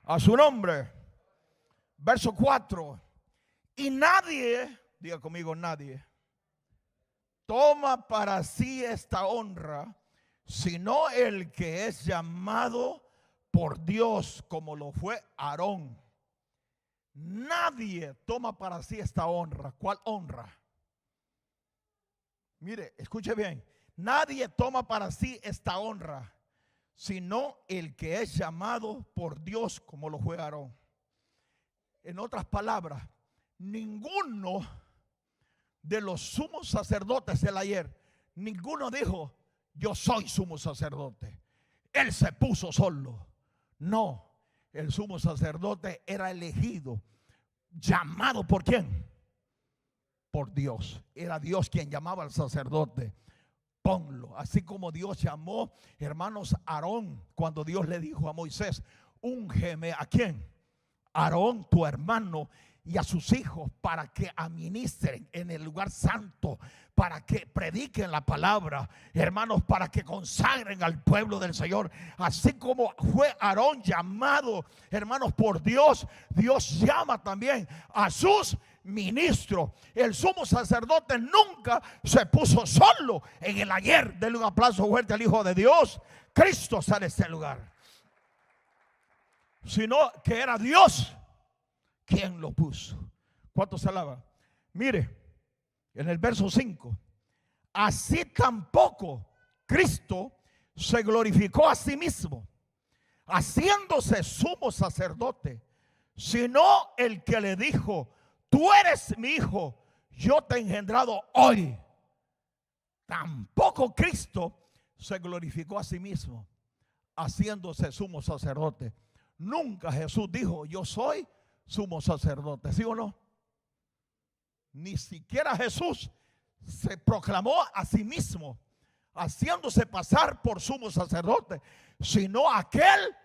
A su nombre. Verso 4. Y nadie, diga conmigo, nadie toma para sí esta honra, sino el que es llamado por Dios, como lo fue Aarón. Nadie toma para sí esta honra. ¿Cuál honra? Mire, escuche bien. Nadie toma para sí esta honra, sino el que es llamado por Dios, como lo fue Aarón. En otras palabras, ninguno de los sumos sacerdotes del ayer, ninguno dijo: yo soy sumo sacerdote. Él se puso solo. No, el sumo sacerdote era elegido, llamado ¿por quién? Por Dios. Era Dios quien llamaba al sacerdote. Ponlo, así como Dios llamó, hermanos, a Aarón, cuando Dios le dijo a Moisés: úngeme, ¿a quién? A Aarón, tu hermano, y a sus hijos, para que administren en el lugar santo, para que prediquen la palabra, hermanos, para que consagren al pueblo del Señor. Así como fue Aarón llamado, hermanos, por Dios, Dios llama también a sus ministro. El sumo sacerdote nunca se puso solo en el ayer. Denle un aplauso fuerte al Hijo de Dios. Cristo está en este lugar, sino que era Dios quien lo puso. ¿Cuánto se alaba? Mire, en el verso 5: así tampoco Cristo se glorificó a sí mismo, haciéndose sumo sacerdote, sino el que le dijo: tú eres mi hijo, yo te he engendrado hoy. Tampoco Cristo se glorificó a sí mismo, haciéndose sumo sacerdote. Nunca Jesús dijo: yo soy sumo sacerdote, ¿sí o no? Ni siquiera Jesús se proclamó a sí mismo, haciéndose pasar por sumo sacerdote, sino aquel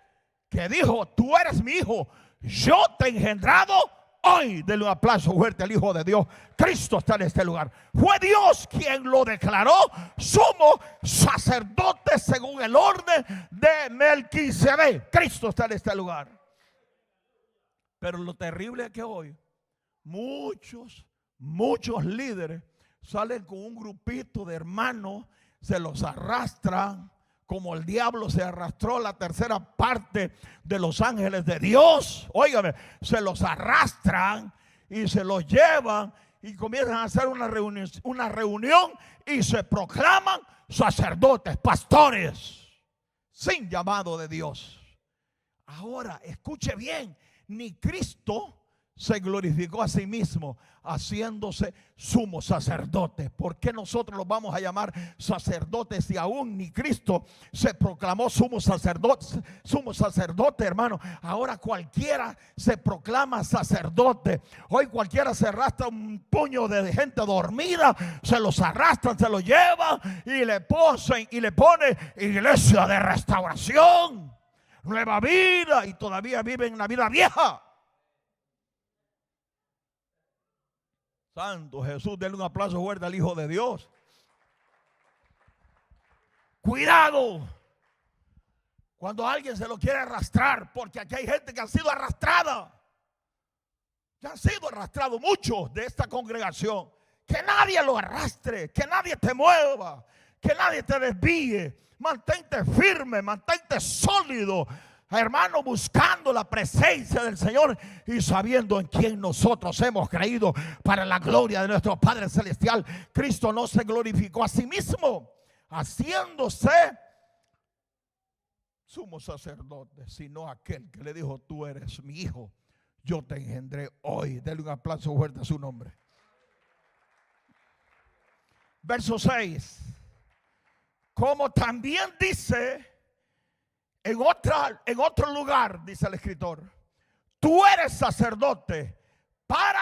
que dijo: tú eres mi hijo, yo te he engendrado hoy. Denle un aplauso fuerte al Hijo de Dios. Cristo está en este lugar. Fue Dios quien lo declaró sumo sacerdote según el orden de Melquisedec. Cristo está en este lugar. Pero lo terrible es que hoy muchos líderes salen con un grupito de hermanos, se los arrastran como el diablo se arrastró la tercera parte de los ángeles de Dios. Óigame, se los arrastran y se los llevan y comienzan a hacer una reunión y se proclaman sacerdotes, pastores, sin llamado de Dios. Ahora, escuche bien, ni Cristo se glorificó a sí mismo haciéndose sumo sacerdote. ¿Por qué nosotros los vamos a llamar sacerdotes si aún ni Cristo se proclamó sumo sacerdote, hermano? Ahora cualquiera se proclama sacerdote. Hoy cualquiera se arrastra un puño de gente dormida, se los arrastran, se los llevan y le posen y le pone iglesia de restauración, nueva vida, y todavía viven la vida vieja. Santo Jesús, denle un aplauso fuerte al Hijo de Dios. Cuidado cuando alguien se lo quiere arrastrar, porque aquí hay gente que ha sido arrastrada, que han sido arrastrados muchos de esta congregación. Que nadie lo arrastre, que nadie te mueva, que nadie te desvíe. Mantente firme, mantente sólido, hermano, buscando la presencia del Señor y sabiendo en quién nosotros hemos creído para la gloria de nuestro Padre Celestial. Cristo no se glorificó a sí mismo haciéndose sumo sacerdote, sino aquel que le dijo: tú eres mi hijo, yo te engendré hoy. Denle un aplauso fuerte a su nombre. Verso 6. Como también dice en otro lugar, dice el escritor: tú eres sacerdote para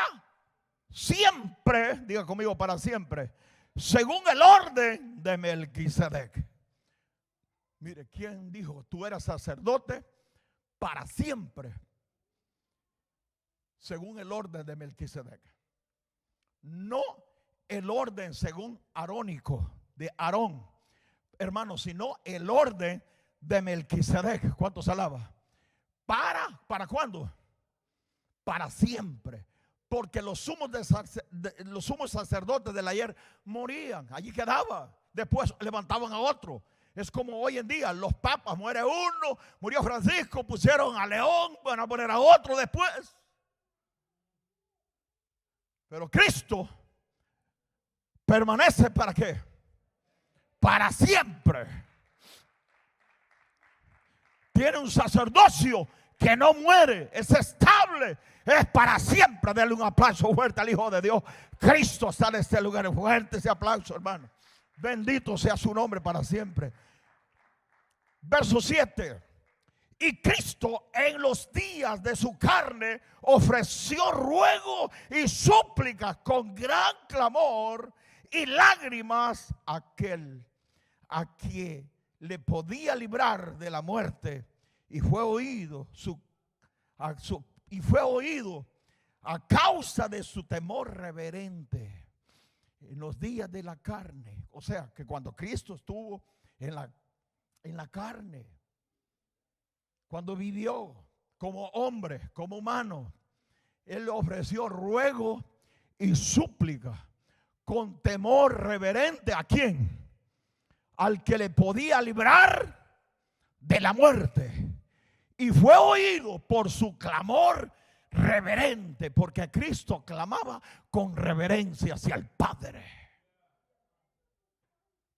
siempre, diga conmigo, para siempre, según el orden de Melquisedec. Mire, ¿quién dijo tú eres sacerdote para siempre? Según el orden de Melquisedec. No el orden según arónico, de Aarón, hermano, sino el orden de Melquisedec. ¿Cuántos alaba? ¿Para cuándo? Para siempre. Porque los sumos sacerdotes del ayer morían, allí quedaba. Después levantaban a otro. Es como hoy en día, los papas, muere uno, murió Francisco, pusieron a León, van a poner a otro después. Pero Cristo permanece, ¿para qué? Para siempre. Tiene un sacerdocio que no muere, es estable, es para siempre. Denle un aplauso fuerte al Hijo de Dios. Cristo está en este lugar. Fuerte ese aplauso, hermano. Bendito sea su nombre para siempre. Verso 7. Y Cristo en los días de su carne ofreció ruego y súplicas con gran clamor y lágrimas a aquel a quien le podía librar de la muerte, y fue oído a causa de su temor reverente en los días de la carne. O sea, que cuando Cristo estuvo en la carne, cuando vivió como hombre, como humano, Él ofreció ruego y súplica con temor reverente. ¿A quién? Al que le podía librar de la muerte. Y fue oído por su clamor reverente, porque Cristo clamaba con reverencia hacia el Padre.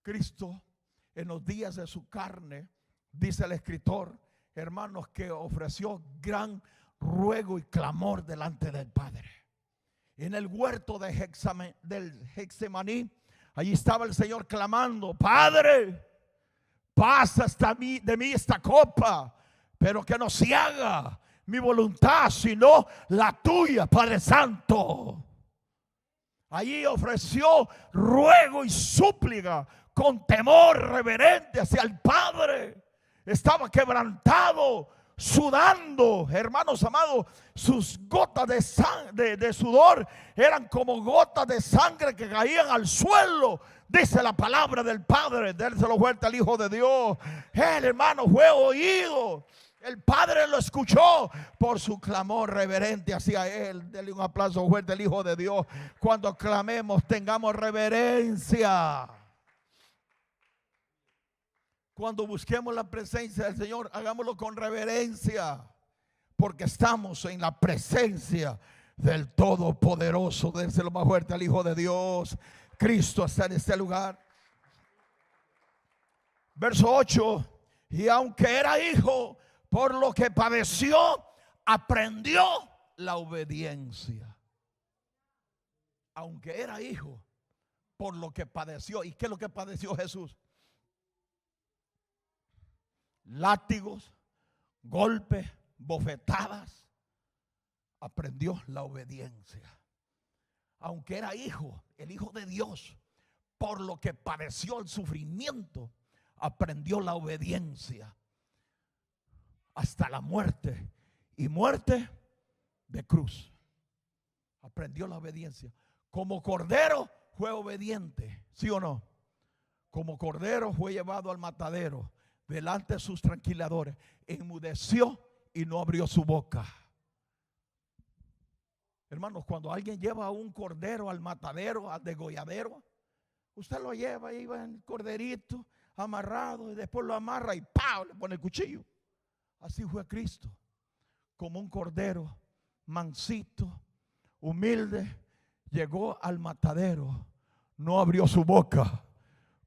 Cristo en los días de su carne, dice el escritor, hermanos, que ofreció gran ruego y clamor delante del Padre. En el huerto del Getsemaní, allí estaba el Señor clamando: Padre, pasa de mí esta copa, pero que no se haga mi voluntad sino la tuya, Padre Santo. Allí ofreció ruego y súplica con temor reverente hacia el Padre. Estaba quebrantado, sudando, hermanos amados. Sus gotas de sudor eran como gotas de sangre que caían al suelo. Dice la palabra del Padre. Dérselo fuerte al Hijo de Dios. El hermano fue oído. El Padre lo escuchó por su clamor reverente hacia Él. Dele un aplauso fuerte al Hijo de Dios. Cuando clamemos, tengamos reverencia. cuando busquemos la presencia del Señor, hagámoslo con reverencia, porque estamos en la presencia del Todopoderoso. Dénselo más fuerte al Hijo de Dios. Cristo está en este lugar. Verso 8. Y aunque era hijo, por lo que padeció, aprendió la obediencia. Aunque era hijo, por lo que padeció. ¿Y qué es lo que padeció Jesús? Látigos, golpes, bofetadas. Aprendió la obediencia. Aunque era hijo, el Hijo de Dios, por lo que padeció el sufrimiento, aprendió la obediencia hasta la muerte, y muerte de cruz. Aprendió la obediencia. Como cordero fue obediente, ¿sí o no? Como cordero fue llevado al matadero, delante de sus tranquiladores, enmudeció y no abrió su boca. Hermanos, cuando alguien lleva a un cordero al matadero, al degolladero, usted lo lleva, ahí va el corderito amarrado, y después lo amarra y ¡pau!, le pone el cuchillo. Así fue Cristo, como un cordero mansito, humilde, llegó al matadero, no abrió su boca.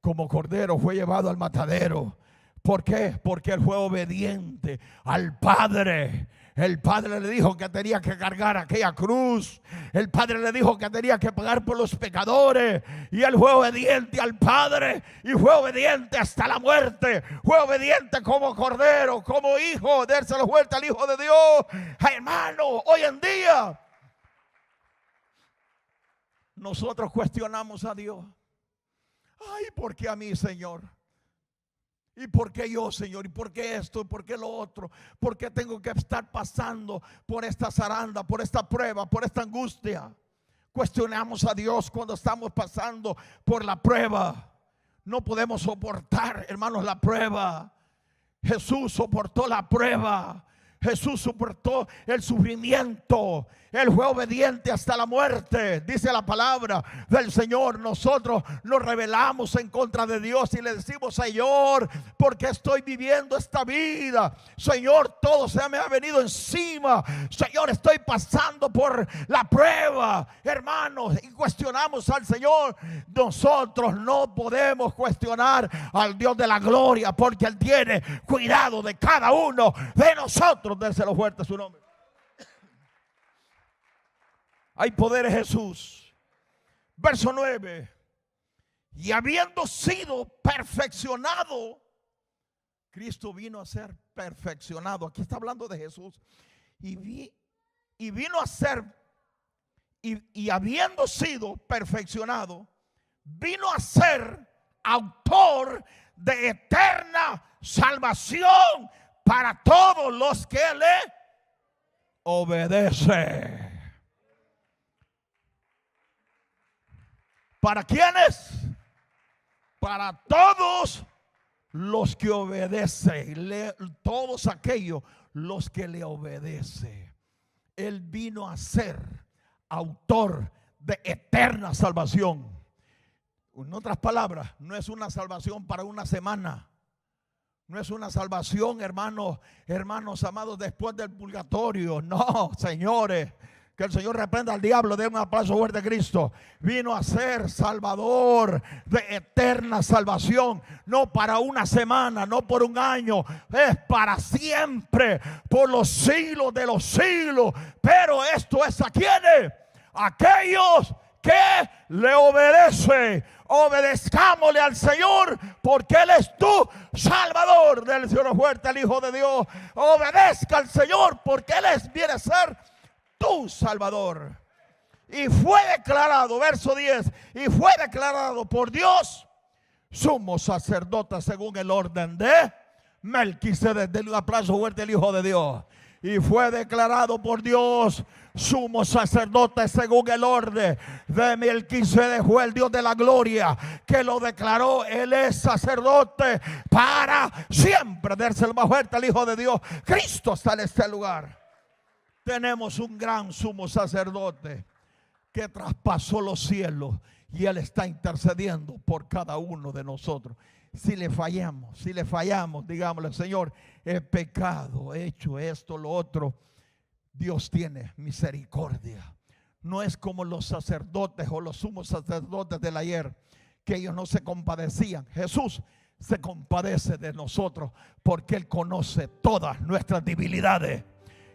Como cordero fue llevado al matadero. ¿Por qué? Porque él fue obediente al Padre. El Padre le dijo que tenía que cargar aquella cruz. El Padre le dijo que tenía que pagar por los pecadores. Y él fue obediente al Padre. Y fue obediente hasta la muerte. Fue obediente como cordero, como hijo. Dérselo fuerte al Hijo de Dios. Ay, hermano, hoy en día nosotros cuestionamos a Dios. Ay, ¿por qué a mí, Señor? ¿Y por qué yo, Señor? ¿Y por qué esto? ¿Y por qué lo otro? ¿Por qué tengo que estar pasando por esta zaranda, por esta prueba, por esta angustia? Cuestionamos a Dios cuando estamos pasando por la prueba. No podemos soportar, hermanos, la prueba. Jesús soportó la prueba. Jesús soportó el sufrimiento. Él fue obediente hasta la muerte. Dice la palabra del Señor. Nosotros nos rebelamos en contra de Dios y le decimos: Señor, ¿por qué estoy viviendo esta vida? Señor, todo se me ha venido encima. Señor, estoy pasando por la prueba, hermanos, y cuestionamos al Señor. Nosotros no podemos cuestionar al Dios de la gloria, porque Él tiene cuidado de cada uno de nosotros. Dérselo fuerte a su nombre. Hay poder en Jesús. Verso 9. Y habiendo sido perfeccionado, Cristo vino a ser perfeccionado. Aquí está hablando de Jesús. Y vino a ser, y habiendo sido perfeccionado, vino a ser autor de eterna salvación para todos los que le obedecen. ¿Para quiénes? Para todos los que obedecen, todos aquellos los que le obedecen. Él vino a ser autor de eterna salvación. En otras palabras, no es una salvación para una semana. No es una salvación, hermanos amados, después del purgatorio. No, señores. Que el Señor reprenda al diablo. Den un aplauso fuerte a Cristo. Vino a ser salvador de eterna salvación. No para una semana, no por un año. Es para siempre, por los siglos de los siglos. Pero esto es a quienes: aquellos que le obedecen. Obedezcámosle al Señor, porque Él es tu Salvador. Del Señor fuerte al Hijo de Dios. Obedezca al Señor, porque Él viene a ser tu Salvador. Y fue declarado, verso 10, y fue declarado por Dios sumo sacerdote según el orden de Melquisedec. Denle un aplauso fuerte al Hijo de Dios. Y fue declarado por Dios sumo sacerdote según el orden de Melquisedec. Fue el Dios de la gloria que lo declaró. Él es sacerdote para siempre. Dérselo más fuerte al Hijo de Dios. Cristo está en este lugar. Tenemos un gran sumo sacerdote que traspasó los cielos, y Él está intercediendo por cada uno de nosotros. Si le fallamos, digámosle: Señor, he pecado, he hecho esto, lo otro. Dios tiene misericordia. No es como los sacerdotes o los sumos sacerdotes del ayer, que ellos no se compadecían. Jesús se compadece de nosotros porque Él conoce todas nuestras debilidades.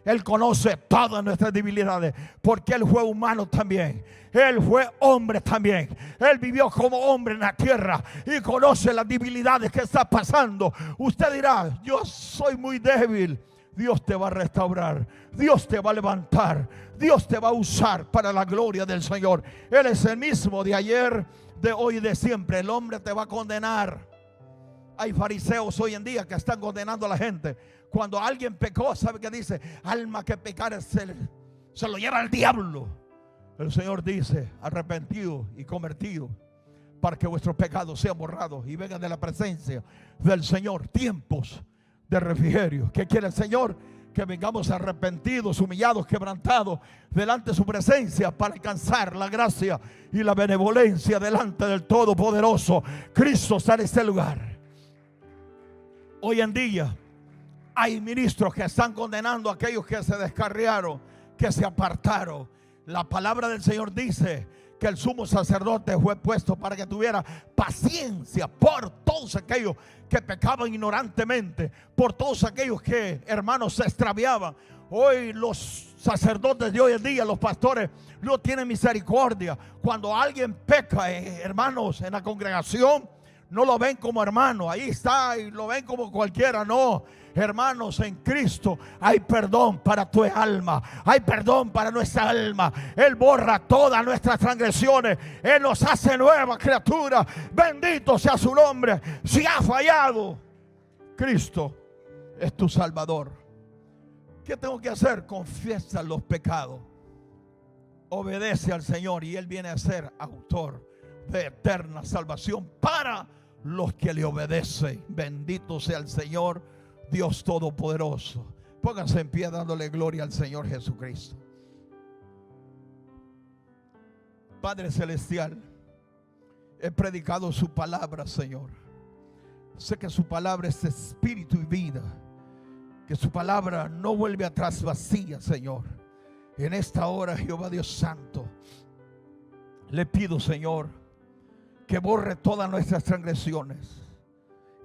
Él conoce todas nuestras debilidades porque Él fue humano también. Él fue hombre también. Él vivió como hombre en la tierra y conoce las debilidades que está pasando. Usted dirá: yo soy muy débil. Dios te va a restaurar, Dios te va a levantar, Dios te va a usar para la gloria del Señor. Él es el mismo de ayer, de hoy y de siempre. El hombre te va a condenar. Hay fariseos hoy en día que están condenando a la gente. Cuando alguien pecó, ¿sabe qué dice? Alma que pecare se lo lleva al diablo. El Señor dice: arrepentido y convertido, para que vuestros pecados sean borrados y vengan de la presencia del Señor. Tiempos de refrigerio. ¿Qué quiere el Señor? Que vengamos arrepentidos, humillados, quebrantados delante de su presencia, para alcanzar la gracia y la benevolencia delante del Todopoderoso. Cristo está en este lugar. Hoy en día hay ministros que están condenando a aquellos que se descarriaron, que se apartaron. La palabra del Señor dice que el sumo sacerdote fue puesto para que tuviera paciencia por todos aquellos que pecaban ignorantemente, por todos aquellos que, hermanos, se extraviaban. Hoy los sacerdotes de hoy en día, los pastores, no tienen misericordia. Cuando alguien peca, hermanos, en la congregación, no lo ven como hermano, ahí está, y lo ven como cualquiera. No, hermanos, en Cristo hay perdón para tu alma, hay perdón para nuestra alma. Él borra todas nuestras transgresiones, Él nos hace nueva criatura. Bendito sea su nombre. Si has fallado, Cristo es tu Salvador. ¿Qué tengo que hacer? Confiesa los pecados, obedece al Señor, y Él viene a ser autor de eterna salvación para los que le obedecen. Bendito sea el Señor, Dios Todopoderoso. Pónganse en pie dándole gloria al Señor Jesucristo. Padre Celestial, he predicado su palabra, Señor. Sé que su palabra es espíritu y vida, que su palabra no vuelve atrás vacía, Señor. En esta hora, Jehová Dios Santo, le pido, Señor, que borre todas nuestras transgresiones.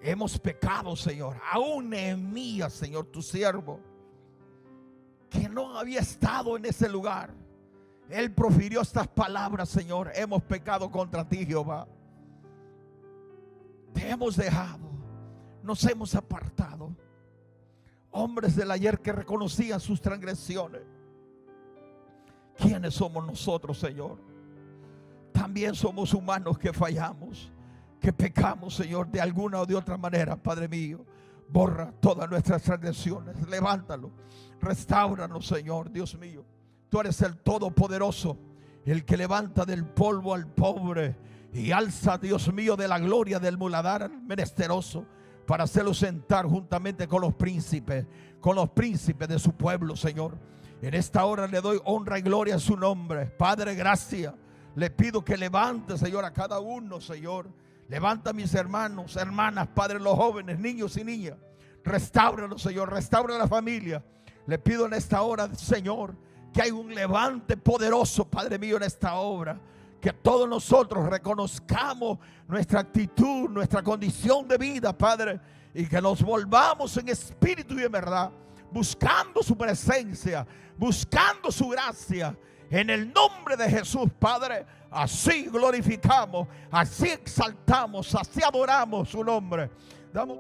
Hemos pecado, Señor. Aún Nehemías, Señor, tu siervo, que no había estado en ese lugar, él profirió estas palabras: Señor, hemos pecado contra ti, Jehová. Te hemos dejado, nos hemos apartado. Hombres del ayer que reconocían sus transgresiones. ¿Quiénes somos nosotros, Señor? También somos humanos que fallamos, que pecamos, Señor, de alguna o de otra manera. Padre mío, borra todas nuestras transgresiones, levántalo, restáuranos, Señor. Dios mío, tú eres el Todopoderoso, el que levanta del polvo al pobre y alza, Dios mío, de la gloria del muladar al menesteroso, para hacerlo sentar juntamente con los príncipes de su pueblo, Señor. En esta hora le doy honra y gloria a su nombre. Padre, gracias. Le pido que levante, Señor, a cada uno, Señor. Levanta a mis hermanos, hermanas, Padre, los jóvenes, niños y niñas. Restáuralos, Señor, restaura la familia. Le pido en esta hora, Señor, que hay un levante poderoso, Padre mío, en esta obra. Que todos nosotros reconozcamos nuestra actitud, nuestra condición de vida, Padre, y que nos volvamos en espíritu y en verdad, buscando su presencia, buscando su gracia. En el nombre de Jesús, Padre, así glorificamos, así exaltamos, así adoramos su nombre. Damos